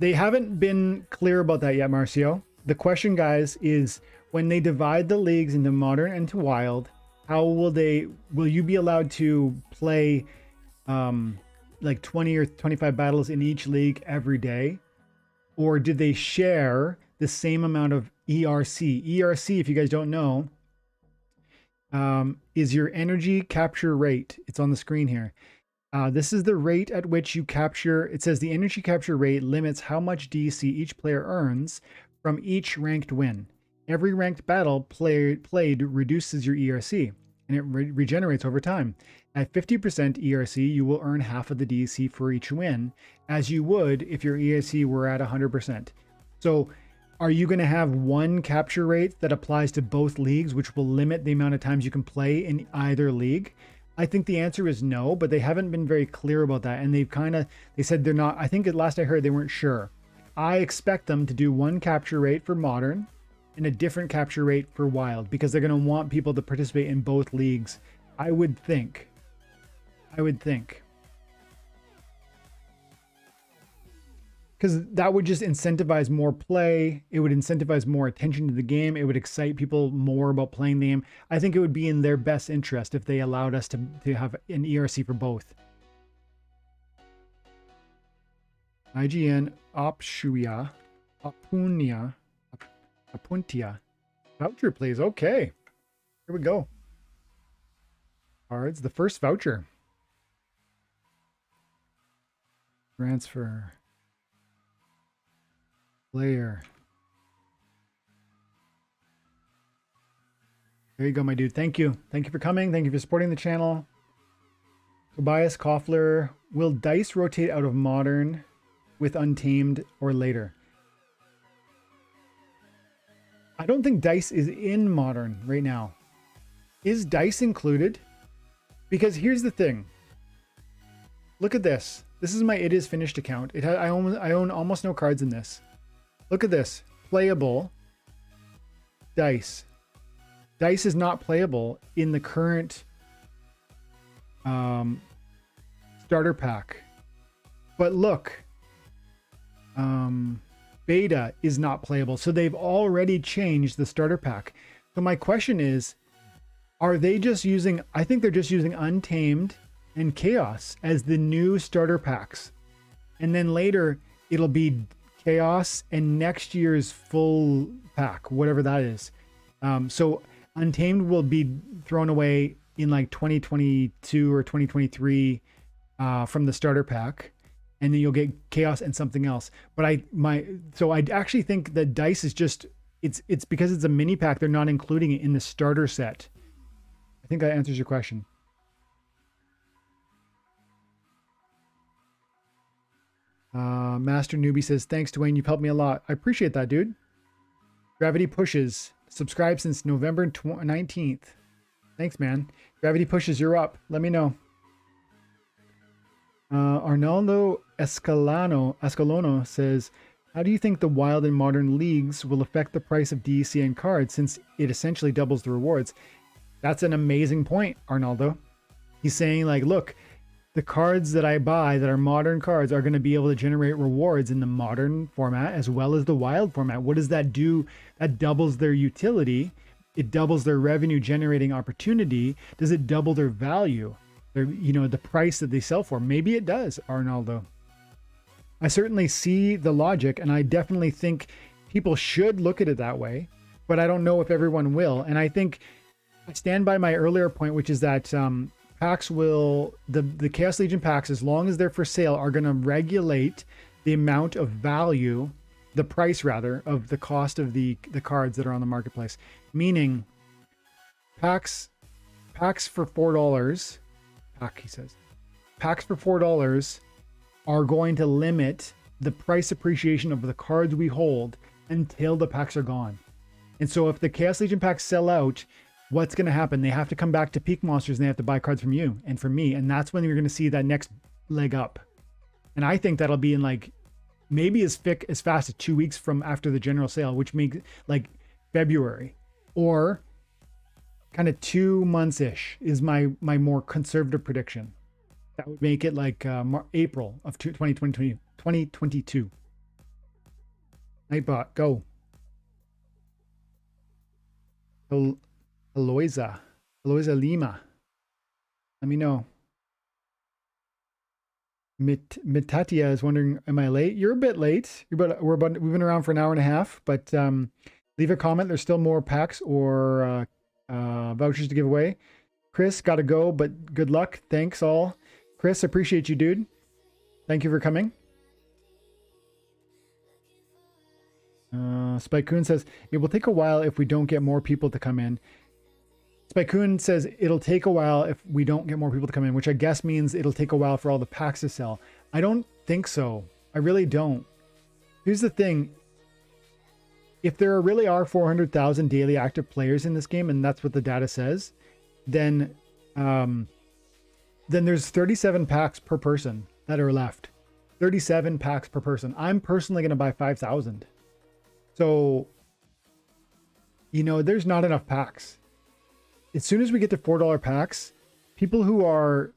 They haven't been clear about that yet, Marcio. The question, guys, is when they divide the leagues into modern and to wild, how will you be allowed to play like 20 or 25 battles in each league every day? Or did they share the same amount of ERC? ERC, if you guys don't know, is your energy capture rate. It's on the screen here. This is the rate at which you capture. It says the energy capture rate limits how much DC each player earns from each ranked win. Every ranked battle played reduces your ERC, and it regenerates over time. At 50% ERC, you will earn half of the DC for each win, as you would if your ERC were at 100%. So are you going to have one capture rate that applies to both leagues, which will limit the amount of times you can play in either league? I think the answer is no, but they haven't been very clear about that. And they said they're not, I think at last I heard they weren't sure. I expect them to do one capture rate for modern and a different capture rate for wild, because they're going to want people to participate in both leagues. I would think. Because that would just incentivize more play. It would incentivize more attention to the game. It would excite people more about playing the game. I think it would be in their best interest if they allowed us to have an ERC for both. IGN Opshuya Apuntia Voucher, please. Okay, here we go. Cards. The first voucher. Transfer. Player. There you go, my dude. Thank you. Thank you for coming. Thank you for supporting the channel. Tobias Koffler. Will dice rotate out of modern with Untamed or later? I don't think dice is in modern right now. Is dice included? Because here's the thing. Look at this. This is my It Is Finished account. I own almost no cards in this. Look at this. Playable. Dice. Dice is not playable in the current starter pack. But look. Beta is not playable. So they've already changed the starter pack. So my question is, are they just using... I think they're just using Untamed and Chaos as the new starter packs. And then later it'll be Chaos and next year's full pack, whatever that is. So Untamed will be thrown away in like 2022 or 2023 from the starter pack, and then you'll get Chaos and something else. But I actually think that dice is just it's because it's a mini pack. They're not including it in the starter set. I think that answers your question. Master Newbie says, thanks, Dwayne. You've helped me a lot. I appreciate that, dude. Gravity Pushes. Subscribed since November 19th. Thanks, man. Gravity Pushes, you're up. Let me know. Arnaldo Escalono says, how do you think the wild and modern leagues will affect the price of DCN cards since it essentially doubles the rewards? That's an amazing point, Arnaldo. He's saying, like, look, the cards that I buy that are modern cards are going to be able to generate rewards in the modern format as well as the wild format. What does that do? That doubles their utility. It doubles their revenue generating opportunity. Does it double their value? Their, the price that they sell for? Maybe it does, Arnaldo. I certainly see the logic, and I definitely think people should look at it that way, but I don't know if everyone will. And I think I stand by my earlier point, which is that packs will, the Chaos Legion packs, as long as they're for sale, are going to regulate the amount of value, the price rather, of the cost of the cards that are on the marketplace. Meaning, packs for $4, he says, packs for $4 are going to limit the price appreciation of the cards we hold until the packs are gone. And so if the Chaos Legion packs sell out, what's going to happen? They have to come back to Peak Monsters and they have to buy cards from you and from me. And that's when you're going to see that next leg up. And I think that'll be in like maybe as fast as 2 weeks from after the general sale, which makes like February, or kind of 2 months-ish is my more conservative prediction. That would make it like April of 2022. Nightbot, go. Eloisa Lima. Let me know. Mitatia is wondering, am I late? You're a bit late. We've been around for an hour and a half, but leave a comment. There's still more packs or vouchers to give away. Chris, gotta go, but good luck. Thanks all. Chris, appreciate you, dude. Thank you for coming. Spikecoon says, it will take a while if we don't get more people to come in. Spikecoon says, it'll take a while if we don't get more people to come in, which I guess means it'll take a while for all the packs to sell. I don't think so. I really don't. Here's the thing. If there really are 400,000 daily active players in this game, and that's what the data says, then there's 37 packs per person that are left. 37 packs per person. I'm personally going to buy 5,000. So, you know, there's not enough packs. As soon as we get to $4 packs, people who are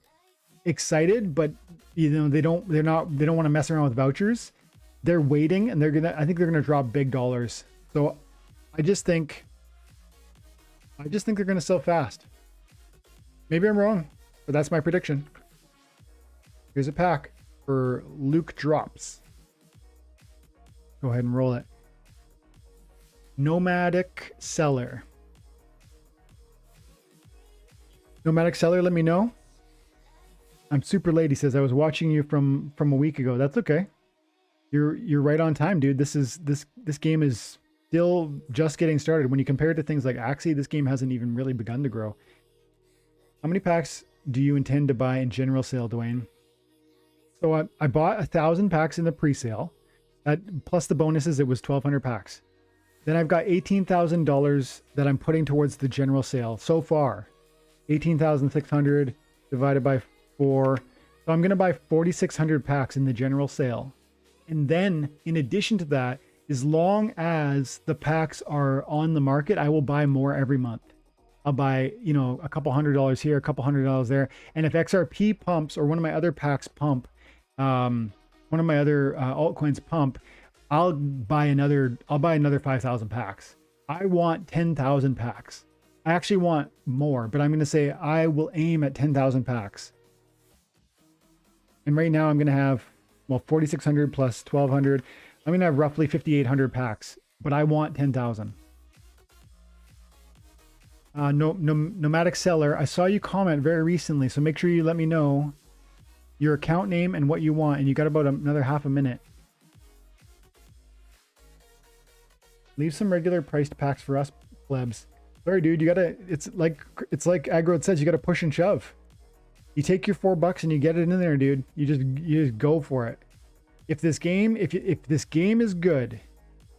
excited, but you know, they don't want to mess around with vouchers, they're waiting and I think they're gonna drop big dollars. So I just think they're gonna sell fast. Maybe I'm wrong, but that's my prediction. Here's a pack for Luke Drops. Go ahead and roll it. Nomadic Seller. Nomadic Seller, let me know. I'm super late. He says, I was watching you from a week ago. That's okay. You're right on time, dude. This game is still just getting started. When you compare it to things like Axie, this game hasn't even really begun to grow. How many packs do you intend to buy in general sale, Dwayne? So I bought 1,000 packs in the pre-sale. That plus the bonuses, it was 1,200 packs. Then I've got $18,000 that I'm putting towards the general sale so far. 18,600 divided by 4. So I'm going to buy 4,600 packs in the general sale. And then in addition to that, as long as the packs are on the market, I will buy more every month. I'll buy, you know, a couple $100 here, a couple $100 there. And if XRP pumps or one of my other packs pump, one of my other altcoins pump, I'll buy another 5,000 packs. I want 10,000 packs. I actually want more, but I'm going to say I will aim at 10,000 packs. And right now I'm going to have, well, 4,600 plus 1,200. I'm going to have roughly 5,800 packs, but I want 10,000. Nomadic Seller, I saw you comment very recently, so make sure you let me know your account name and what you want, and you got about another half a minute. Leave some regular priced packs for us plebs. Sorry, dude, you gotta, it's like Aggro says, you gotta push and shove. You take your $4 and you get it in there, dude. You just go for it. If this game, if this game is good,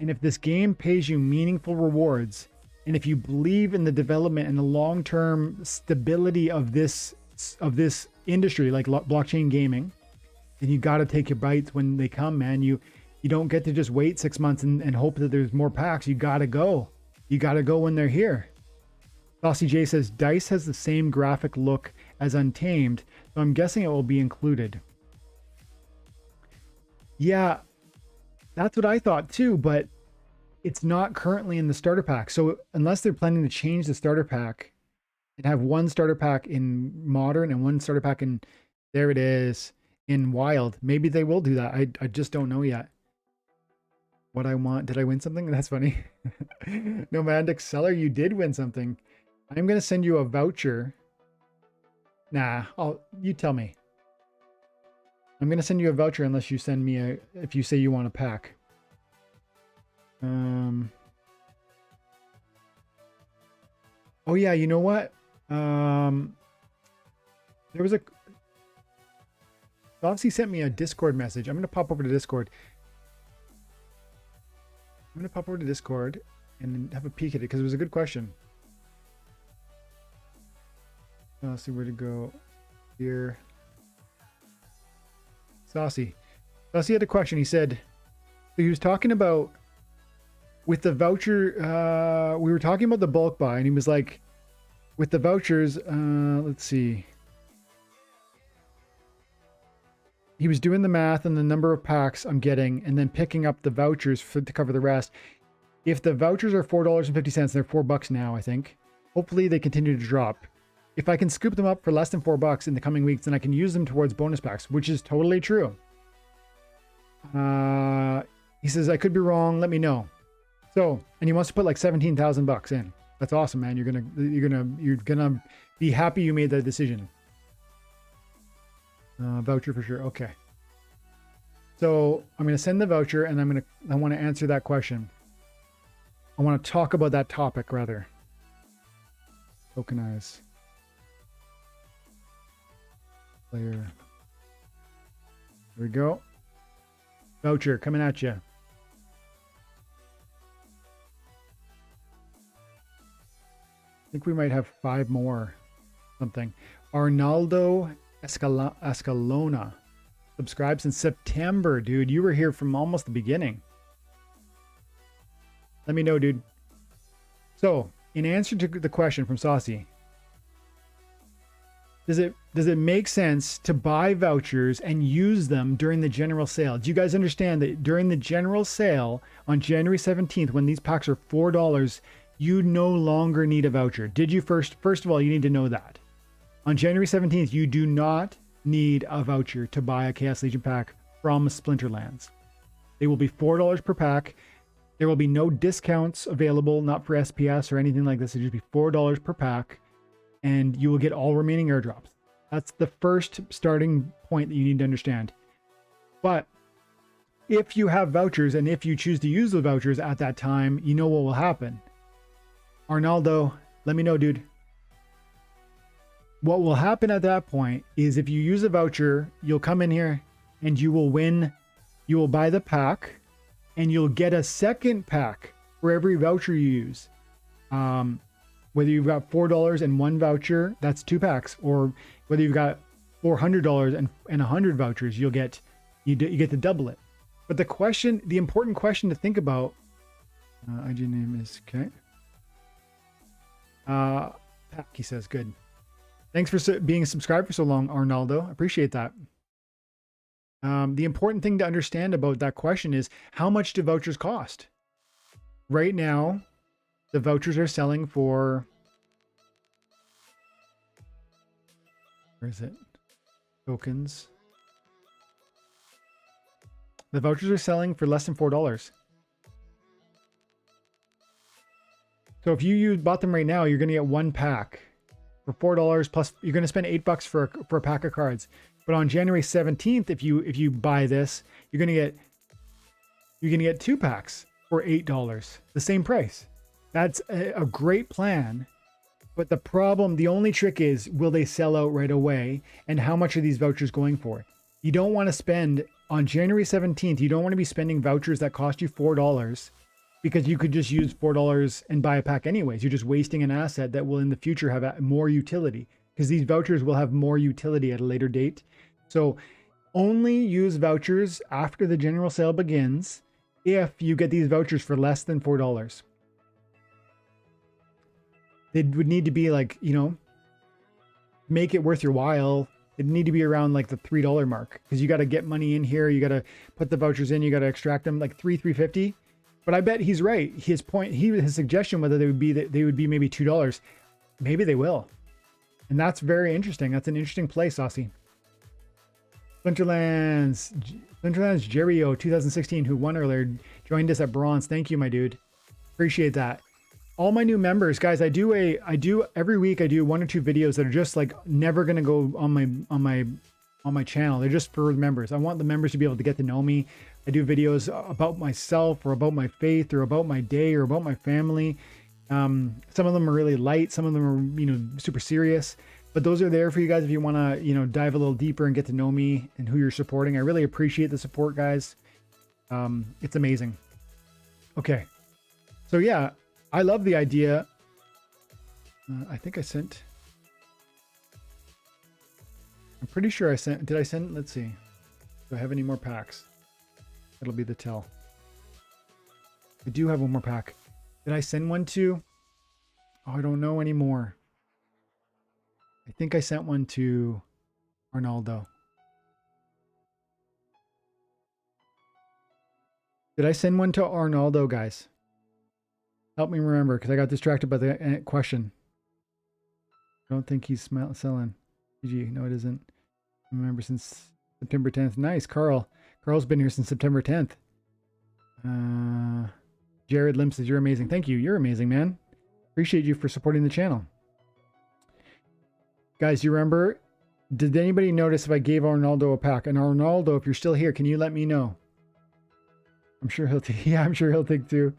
and if this game pays you meaningful rewards, and if you believe in the development and the long-term stability of this industry, like blockchain gaming, then you gotta take your bites when they come, man. You don't get to just wait 6 months and hope that there's more packs. You gotta go. You gotta go when they're here. Saucy J says, DICE has the same graphic look as Untamed, so I'm guessing it will be included. Yeah, that's what I thought too, but it's not currently in the starter pack. So unless they're planning to change the starter pack and have one starter pack in Modern and one starter pack in, there it is, in Wild, maybe they will do that. I just don't know yet. What I want, did I win something? That's funny. Nomadic Seller, you did win something. I'm going to send you a voucher. Nah, you tell me. I'm going to send you a voucher unless you send me if you say you want a pack. Oh yeah, you know what? There was obviously sent me a Discord message. I'm going to pop over to Discord. I'm going to pop over to Discord and have a peek at it because it was a good question. Let's see where to go here. Saucy had a question. He said, so he was talking about with the voucher, we were talking about the bulk buy, and he was like, with the vouchers, let's see. he was doing the math and the number of packs I'm getting and then picking up the vouchers to cover the rest. If the vouchers are $4.50, they're $4 now, I think. Hopefully they continue to drop. If I can scoop them up for less than $4 in the coming weeks, then I can use them towards bonus packs, which is totally true. He says, I could be wrong. Let me know. So, and he wants to put like 17,000 bucks in. That's awesome, man. You're gonna be happy you made that decision. Voucher for sure. Okay. So I'm gonna send the voucher, and I want to answer that question. I want to talk about that topic rather. Tokenize. Player. There we go. Voucher coming at you. I think we might have 5 more. Something. Arnaldo Escalona subscribes in September, dude. You were here from almost the beginning. Let me know, dude. So, in answer to the question from Saucy, does it make sense to buy vouchers and use them during the general sale? Do you guys understand that during the general sale on January 17th, when these packs are $4, you no longer need a voucher? Did you first of all, you need to know that. On January 17th, you do not need a voucher to buy a Chaos Legion pack from Splinterlands. They will be $4 per pack. There will be no discounts available, not for SPS or anything like this. It'll just be $4 per pack, and you will get all remaining airdrops. That's the first starting point that you need to understand. But if you have vouchers, and if you choose to use the vouchers at that time, you know what will happen. Arnaldo, let me know, dude. What will happen at that point is if you use a voucher, you'll come in here and you will win. You will buy the pack and you'll get a second pack for every voucher you use. Whether you've got $4 and 1 voucher, that's 2 packs, or whether you've got $400 and 100 vouchers, you get to double it. But the important question to think about, IG name is okay. Pack, he says, good. Thanks for being subscribed for so long, Arnaldo. I appreciate that. The important thing to understand about that question is, how much do vouchers cost? Right now, the vouchers are selling for, where is it? Tokens. The vouchers are selling for less than $4. So if you bought them right now, you're going to get 1 pack for $4 plus. You're going to spend $8 for a pack of cards. But on January 17th, if you buy this, you're going to get 2 packs for $8, the same price. That's a great plan. But the only trick is, will they sell out right away? And how much are these vouchers going for? You don't want to spend on January 17th. You don't want to be spending vouchers that cost you $4, because you could just use $4 and buy a pack anyways. You're just wasting an asset that will in the future have more utility, because these vouchers will have more utility at a later date. So only use vouchers after the general sale begins if you get these vouchers for less than $4. They would need to be like, make it worth your while. It'd need to be around like the $3 mark, because you got to get money in here. You got to put the vouchers in. You got to extract them like $3.50. But I bet he's right. His suggestion, whether they would be maybe $2, maybe they will. And that's very interesting. That's an interesting play, Saucy. Splinterlands Jerio 2016, who won earlier, joined us at bronze. Thank you, my dude. Appreciate that. All my new members, guys, I do every week. I do 1 or 2 videos that are just like never gonna go on my channel. They're just for members. I want the members to be able to get to know me. I do videos about myself, or about my faith, or about my day, or about my family. Some of them are really light. Some of them are, super serious. But those are there for you guys if you want to, dive a little deeper and get to know me and who you're supporting. I really appreciate the support, guys. It's amazing. Okay. So yeah, I love the idea. I think I sent. I'm pretty sure I sent. Did I send? Let's see. Do I have any more packs? That'll be the tell. I do have 1 more pack. Did I send one to? Oh, I don't know anymore. I think I sent one to Arnaldo. Did I send one to Arnaldo, guys? Help me remember, because I got distracted by the question. I don't think he's selling. GG. No, it isn't. I remember since September 10th. Nice, Carl. Carl's been here since September 10th. Jared Lim says, you're amazing. Thank you. You're amazing, man. Appreciate you for supporting the channel. Guys, you remember, did anybody notice if I gave Arnaldo a pack? And Arnaldo, if you're still here, can you let me know? I'm sure he'll take, yeah, I'm sure he'll take two.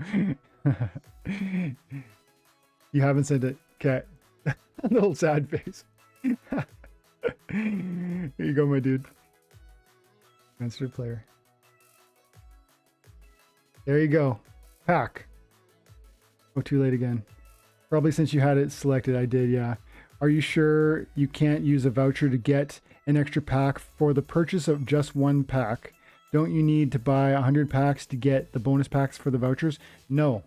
You haven't sent it. Okay. A little sad face. Here you go, my dude. Master player. There you go. Pack. Oh, too late again. Probably since you had it selected, I did, yeah. Are you sure you can't use a voucher to get an extra pack for the purchase of just one pack? Don't you need to buy 100 packs to get the bonus packs for the vouchers? No.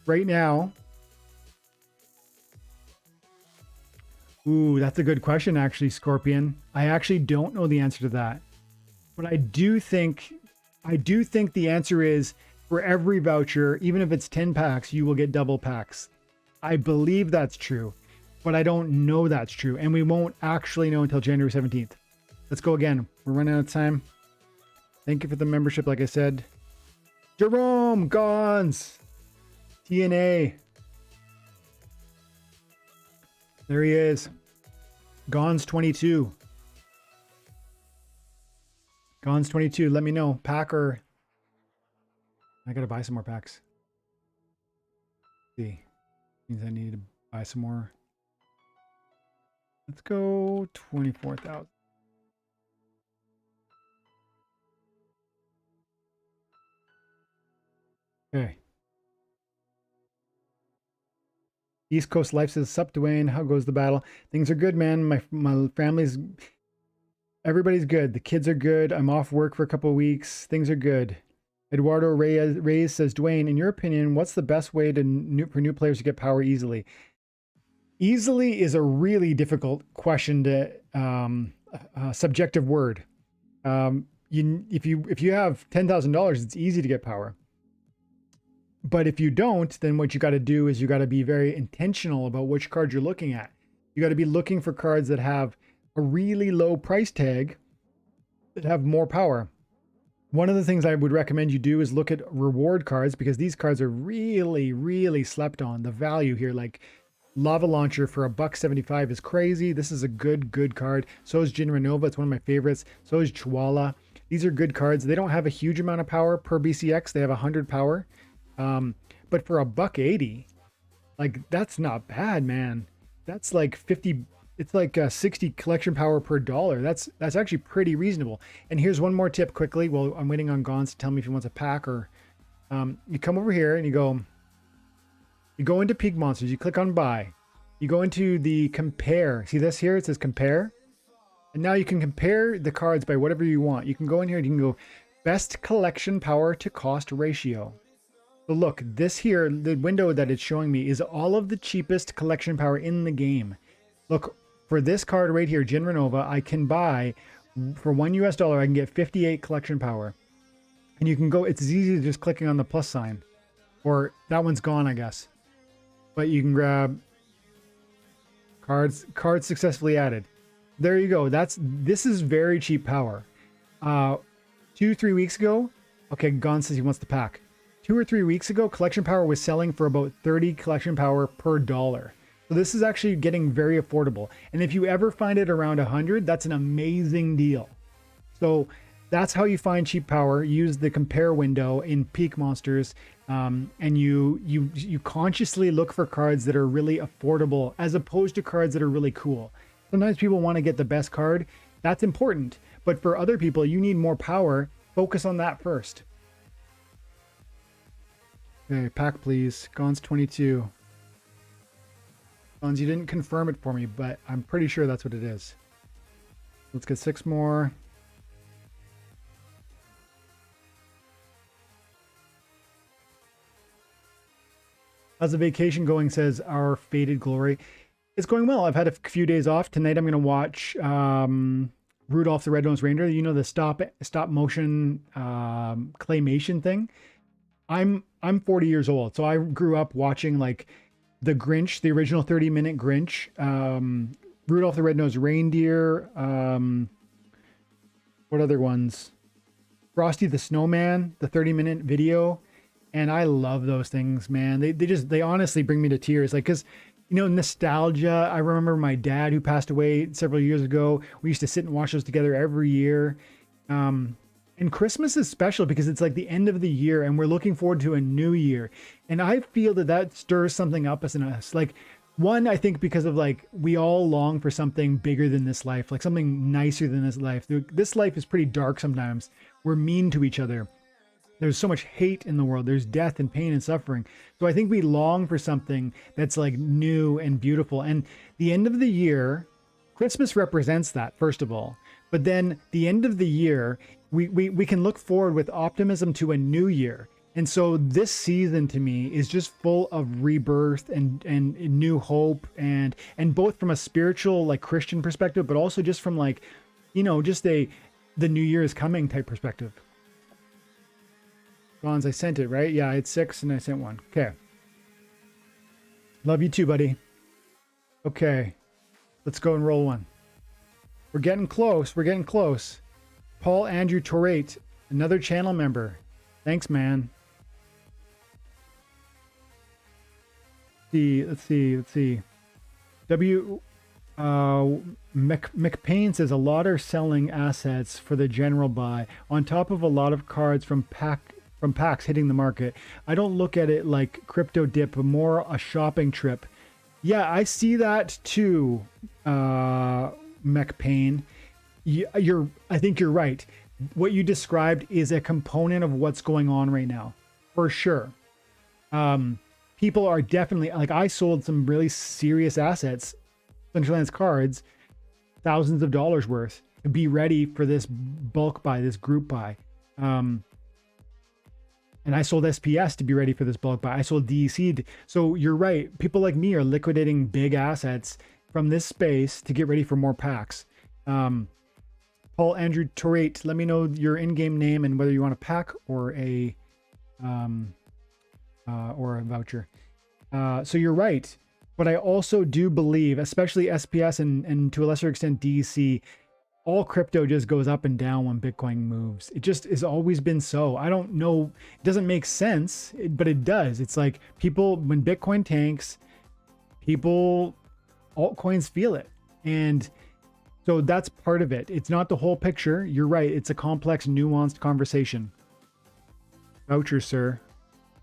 Right now... Ooh, that's a good question, actually, Scorpion. I actually don't know the answer to that. But I do think the answer is for every voucher, even if it's 10 packs, you will get double packs. I believe that's true, but I don't know that's true. And we won't actually know until January 17th. Let's go again. We're running out of time. Thank you for the membership, like I said. Jerome Gons. TNA. There he is. Gons 22. Gons 22. Let me know. Packer. I gotta buy some more packs. Let's see. Means I need to buy some more. Let's go 24,000. Okay. East Coast Life says, sup, Dwayne. How goes the battle? Things are good, man. My family's... Everybody's good. The kids are good. I'm off work for a couple of weeks. Things are good. Eduardo Reyes says, Dwayne, in your opinion, what's the best way for new players to get power easily? Easily is a really difficult question to... subjective word. If you have $10,000, it's easy to get power. But if you don't, then what you got to do is you got to be very intentional about which card you're looking at. You got to be looking for cards that have a really low price tag that have more power. One of the things I would recommend you do is look at reward cards, because these cards are really, really slept on. The value here, like Lava Launcher for $1.75 is crazy. This is a good card. So is Jin Renova. It's one of my favorites. So is Chwala. These are good cards. They don't have a huge amount of power per BCX. They have 100 power. But for $1.80, like, that's not bad, man. That's like 50, it's like 60 collection power per dollar. That's actually pretty reasonable. And here's one more tip quickly. Well, I'm waiting on Gons to tell me if he wants a pack, or you come over here and you go into Peak Monsters, you click on buy, you go into the compare. See this here? It says compare. And now you can compare the cards by whatever you want. You can go in here and you can go best collection power to cost ratio. So look, this here, the window that it's showing me is all of the cheapest collection power in the game. Look, for this card right here, Jin Renova, I can buy, for $1 US, I can get 58 collection power. And you can go, it's easy to just clicking on the plus sign. Or that one's gone, I guess. But you can grab cards successfully added. There you go. This is very cheap power. 2-3 weeks ago, okay, Gon says he wants the pack. 2 or 3 weeks ago, collection power was selling for about 30 collection power per dollar. So this is actually getting very affordable. And if you ever find it around 100, that's an amazing deal. So that's how you find cheap power. Use the compare window in Peak Monsters, and you consciously look for cards that are really affordable as opposed to cards that are really cool. Sometimes people want to get the best card. That's important. But for other people, you need more power. Focus on that first. Okay, pack please. Gons 22. Gons, you didn't confirm it for me, but I'm pretty sure that's what it is. Let's get 6 more. How's the vacation going, says our faded glory. It's going well. I've had a few days off. Tonight I'm going to watch Rudolph the Red-Nosed Reindeer, you know, the stop motion claymation thing. I'm 40 years old, so I grew up watching like the Grinch, the original 30-minute Grinch, Rudolph the Red-Nosed Reindeer, what other ones? Frosty the Snowman, the 30-minute video. And I love those things, man. They honestly bring me to tears. Like, cause you know, nostalgia. I remember my dad who passed away several years ago. We used to sit and watch those together every year. And Christmas is special because it's like the end of the year and we're looking forward to a new year. And I feel that stirs something up in us. Like, one, I think because of like, we all long for something bigger than this life, like something nicer than this life. This life is pretty dark sometimes. We're mean to each other. There's so much hate in the world. There's death and pain and suffering. So I think we long for something that's like new and beautiful. And the end of the year, Christmas represents that, first of all. But then the end of the year, we can look forward with optimism to a new year. And so this season to me is just full of rebirth and new hope and both from a spiritual, like Christian perspective, but also just from like, you know, just the new year is coming type perspective. Bonds, I sent it, right? Yeah, I had 6 and I sent 1. Okay. Love you too, buddy. Okay. Let's go and roll one. We're getting close. We're getting close. Paul Andrew Torrate, another channel member. Thanks, man. Let's see. McPain says a lot are selling assets for the general buy on top of a lot of cards from packs hitting the market. I don't look at it like crypto dip, but more a shopping trip. Yeah, I see that too, McPain. I think you're right. What you described is a component of what's going on right now, for sure. People are definitely, like, I sold some really serious assets, Splinterlands cards, thousands of dollars worth, to be ready for this bulk buy, this group buy. And I sold SPS to be ready for this bulk buy. I sold DEC. So you're right. People like me are liquidating big assets from this space to get ready for more packs. Paul Andrew Torrate, let me know your in-game name and whether you want a pack or a voucher. So you're right. But I also do believe, especially SPS and to a lesser extent DEC, all crypto just goes up and down when Bitcoin moves. It just has always been so. I don't know. It doesn't make sense, but it does. It's like people, when Bitcoin tanks, altcoins feel it. And so that's part of it. It's not the whole picture. You're right. It's a complex, nuanced conversation. Voucher, sir.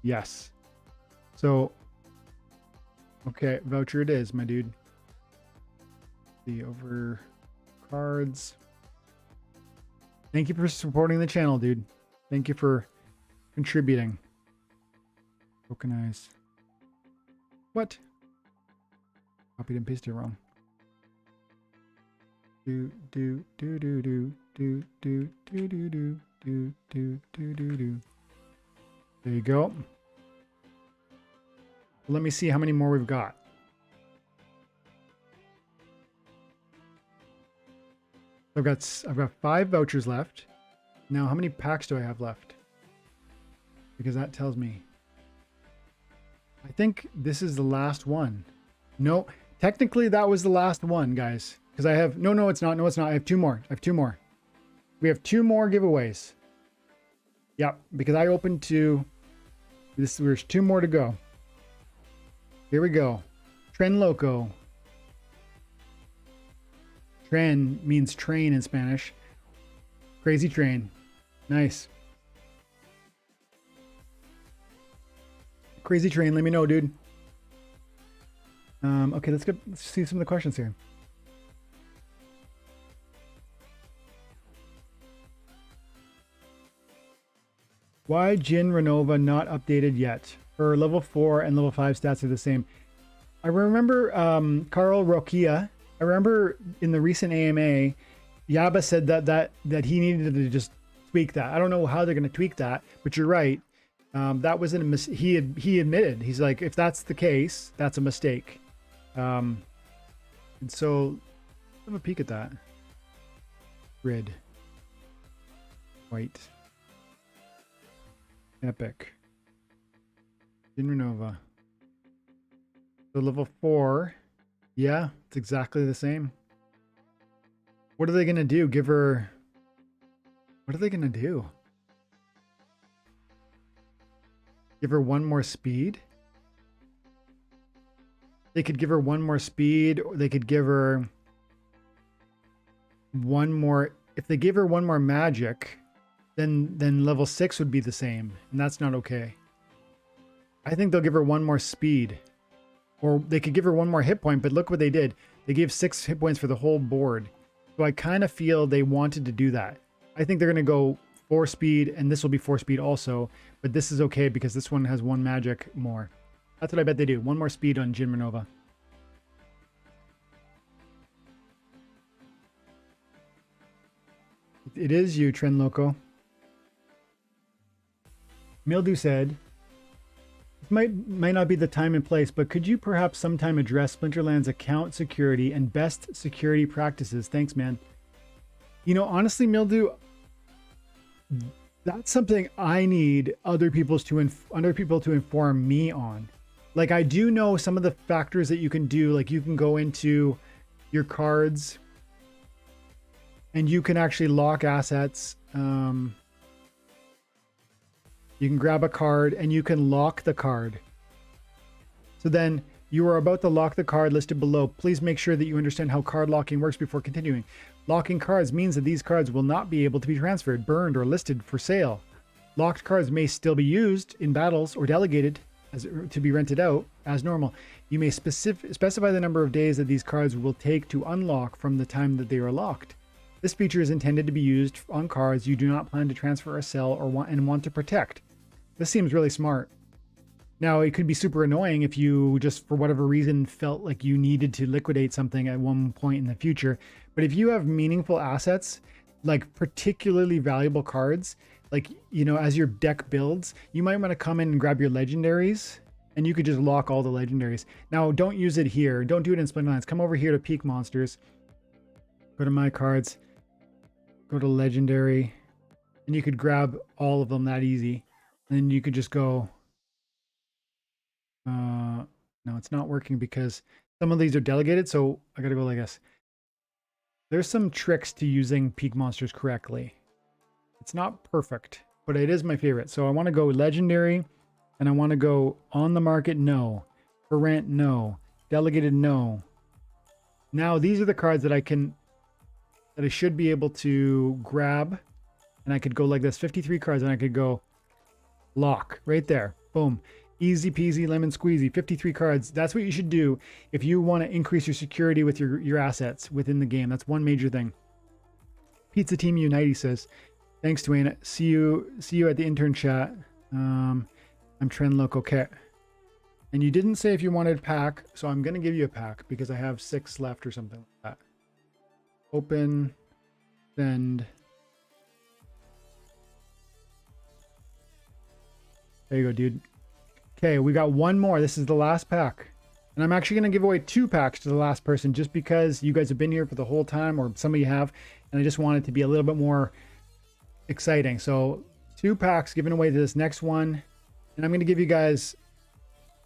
Yes. So, okay, voucher it is, my dude. The over cards. Thank you for supporting the channel, dude. Thank you for contributing. Tokenize. What? Copied and pasted wrong. Do. There you go. Let me see how many more we've got. I've got 5 vouchers left. Now, how many packs do I have left? Because that tells me. I think this is the last one. No, technically that was the last one, guys. Because I have, no, it's not. No, it's not. I have 2 more. We have 2 more giveaways. Yep, because I opened 2. There's 2 more to go. Here we go. Tren Loco. Tren means train in Spanish. Crazy train. Nice. Crazy train, let me know, dude. Okay, let's see some of the questions here. Why Jin Renova not updated yet? Her level 4 and level 5 stats are the same. I remember Carl Rokia. I remember in the recent AMA, Yaba said that he needed to just tweak that. I don't know how they're going to tweak that, but you're right. That wasn't a mistake. He admitted. He's like, if that's the case, that's a mistake. And so, let's have a peek at that. Grid. White. Epic. Renova. So level 4. Yeah, it's exactly the same. What are they going to do? Give her... What are they going to do? Give her one more speed? They could give her one more speed, or they could give her one more... If they give her one more magic, then level 6 would be the same, and that's not okay. I think they'll give her one more speed. Or they could give her one more hit point, but look what they did. They gave 6 hit points for the whole board. So I kind of feel they wanted to do that. I think they're going to go 4 speed, and this will be 4 speed also. But this is okay because this one has 1 magic more. That's what I bet they do. 1 more speed on Jin Renova. It is you, Trend Loco. Mildew said... Might not be the time and place, but could you perhaps sometime address Splinterlands account security and best security practices? Thanks, man. You know, honestly, Mildew, that's something I need other people to inform me on. Like, I do know some of the factors that you can do. Like, you can go into your cards and you can actually lock assets. You can grab a card and you can lock the card. So then you are about to lock the card listed below. Please make sure that you understand how card locking works before continuing. Locking cards means that these cards will not be able to be transferred, burned, or listed for sale. Locked cards may still be used in battles or delegated to be rented out as normal. You may specify the number of days that these cards will take to unlock from the time that they are locked. This feature is intended to be used on cards you do not plan to transfer or sell or want to protect. This seems really smart. Now, it could be super annoying if you just, for whatever reason, felt like you needed to liquidate something at one point in the future. But if you have meaningful assets, like particularly valuable cards, like, you know, as your deck builds, you might want to come in and grab your legendaries, and you could just lock all the legendaries. Now, don't use it here. Don't do it in Splinterlands. Come over here to Peak Monsters. Go to My Cards. Go to Legendary. And you could grab all of them that easy. And you could just go, no, it's not working because some of these are delegated. So I got to go like this. There's some tricks to using Peak Monsters correctly. It's not perfect, but it is my favorite. So I want to go legendary and I want to go on the market. No. For rent. No. Delegated. No. Now these are the cards that I should be able to grab, and I could go like this, 53 cards, and I could go lock right there. Boom. Easy peasy lemon squeezy. 53 cards. That's what you should do if you want to increase your security with your assets within the game. That's one major thing. Pizza Team Unite says, thanks, Dwayne. See you at the intern chat. I'm Trend Local Cat. And you didn't say if you wanted a pack, so I'm going to give you a pack because I have 6 left or something like that. Open, send. There you go, dude. Okay, we got one more. This is the last pack. And I'm actually going to give away 2 packs to the last person just because you guys have been here for the whole time, or some of you have, and I just want it to be a little bit more exciting. So 2 packs given away to this next one. And I'm going to give you guys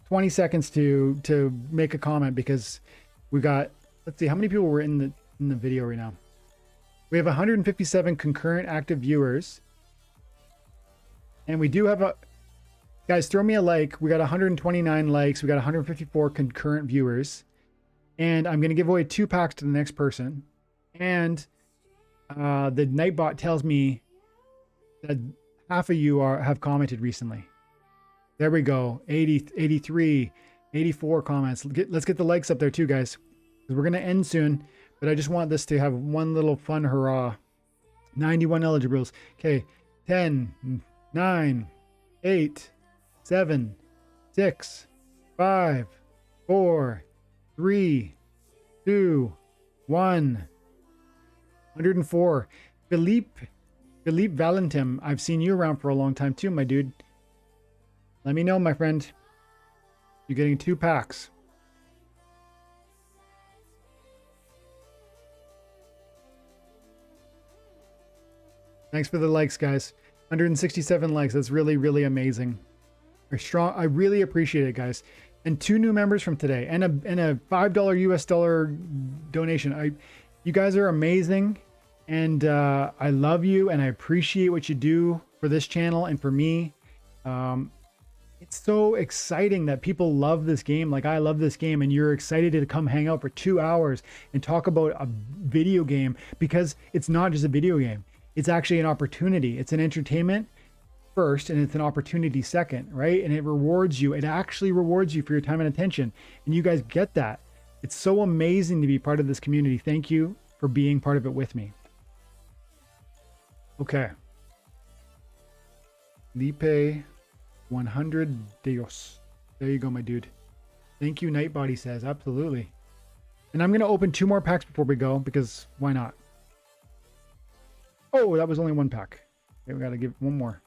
20 seconds to make a comment because we got, let's see, how many people were in the video right now? We have 157 concurrent active viewers. And we do have a... Guys, throw me a like. We got 129 likes. We got 154 concurrent viewers. And I'm going to give away 2 packs to the next person. And the Nightbot tells me that half of you have commented recently. There we go. 80, 83, 84 comments. Let's get the likes up there too, guys. Because we're going to end soon. But I just want this to have one little fun hurrah. 91 eligibles. Okay. 10, 9, 8... 7, 6, 5, 4, 3, 2, 1. 104. Philippe Valentin, I've seen you around for a long time too, my dude. Let me know, my friend. You're getting 2 packs. Thanks for the likes, guys. 167 likes. That's really, really amazing. I really appreciate it, guys. And 2 new members from today, and a $5 US dollar donation. You guys are amazing, and I love you, and I appreciate what you do for this channel and for me. It's so exciting that people love this game like I love this game, and you're excited to come hang out for 2 hours and talk about a video game, because it's not just a video game. It's actually an opportunity. It's an entertainment first, and it's an opportunity second, right? And it rewards you. It actually rewards you for your time and attention, and you guys get that. It's so amazing to be part of this community. Thank you for being part of it with me. Okay. Lipe 100 Dios. There you go, my dude. Thank you, Nightbody says. Absolutely. And I'm going to open 2 more packs before we go, because why not? Oh, that was only 1 pack. Okay, we got to give 1 more.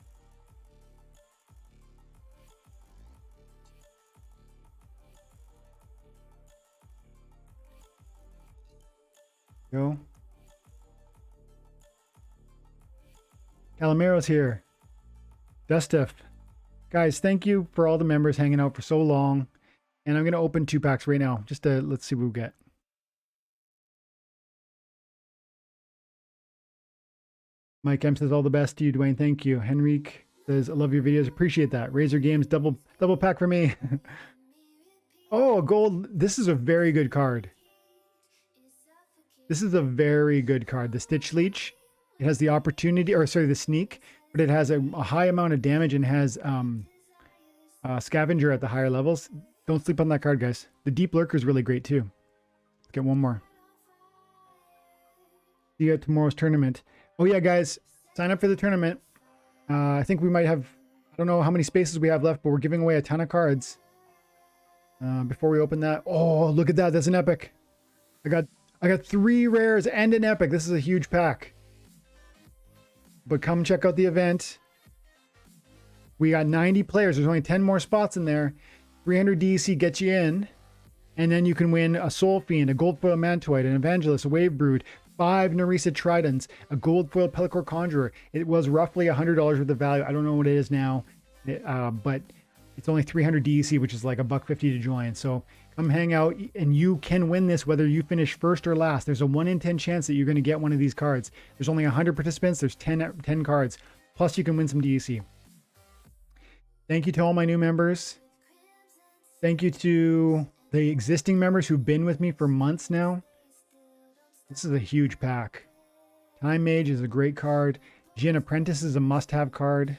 Go. Calamero's here. Dustef. Guys, thank you for all the members hanging out for so long. And I'm going to open 2 packs right now. Just to, let's see what we get. Mike M says all the best to you, Dwayne. Thank you. Henrique says, I love your videos. Appreciate that. Razor Games, double pack for me. Oh, gold. This is a very good card. This is a very good card. The Stitch Leech. It has the opportunity, or sorry, the sneak, but it has a high amount of damage and has Scavenger at the higher levels. Don't sleep on that card, guys. The Deep Lurker is really great too. Let's get 1 more. See you at tomorrow's tournament. Oh yeah, guys, sign up for the tournament. I think we might have, I don't know how many spaces we have left, but we're giving away a ton of cards. Before we open that, oh, look at that. That's an epic. I got 3 rares and an epic. This is a huge pack. But come check out the event. We got 90 players. There's only 10 more spots in there. 300 DEC gets you in. And then you can win a Soul Fiend, a Gold Foil Mantoid, an Evangelist, a Wave Brood, 5 Narisa Tridents, a Gold Foil Pellicor Conjurer. It was roughly $100 worth of value. I don't know what it is now. But it's only 300 DEC, which is like $1.50 to join. So come hang out, and you can win this whether you finish first or last. There's a 1 in 10 chance that you're going to get one of these cards. There's only 100 participants. There's 10 cards. Plus you can win some DEC. Thank you to all my new members. Thank you to the existing members who've been with me for months now. This is a huge pack. Time Mage is a great card. Jin Apprentice is a must-have card.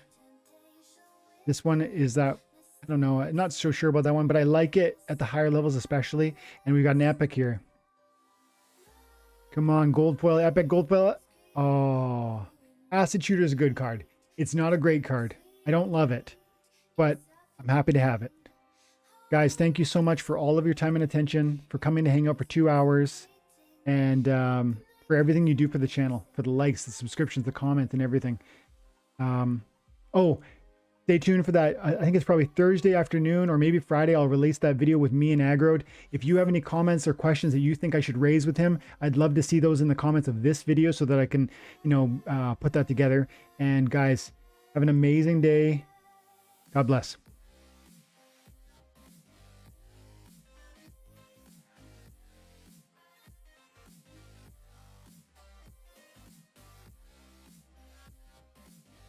This one is that, I don't know, I'm not so sure about that one, but I like it at the higher levels especially. And we've got an epic here. Come on, Gold Foil, epic Gold Foil. Oh, Acid Shooter is a good card. It's not a great card. I don't love it, but I'm happy to have it. Guys, thank you so much for all of your time and attention, for coming to hang out for 2 hours, and for everything you do for the channel, for the likes, the subscriptions, the comments, and everything. Oh, stay tuned for that. I think it's probably Thursday afternoon or maybe Friday. I'll release that video with me and Aggroed. If you have any comments or questions that you think I should raise with him, I'd love to see those in the comments of this video so that I can, you know, put that together. And guys, have an amazing day. God bless.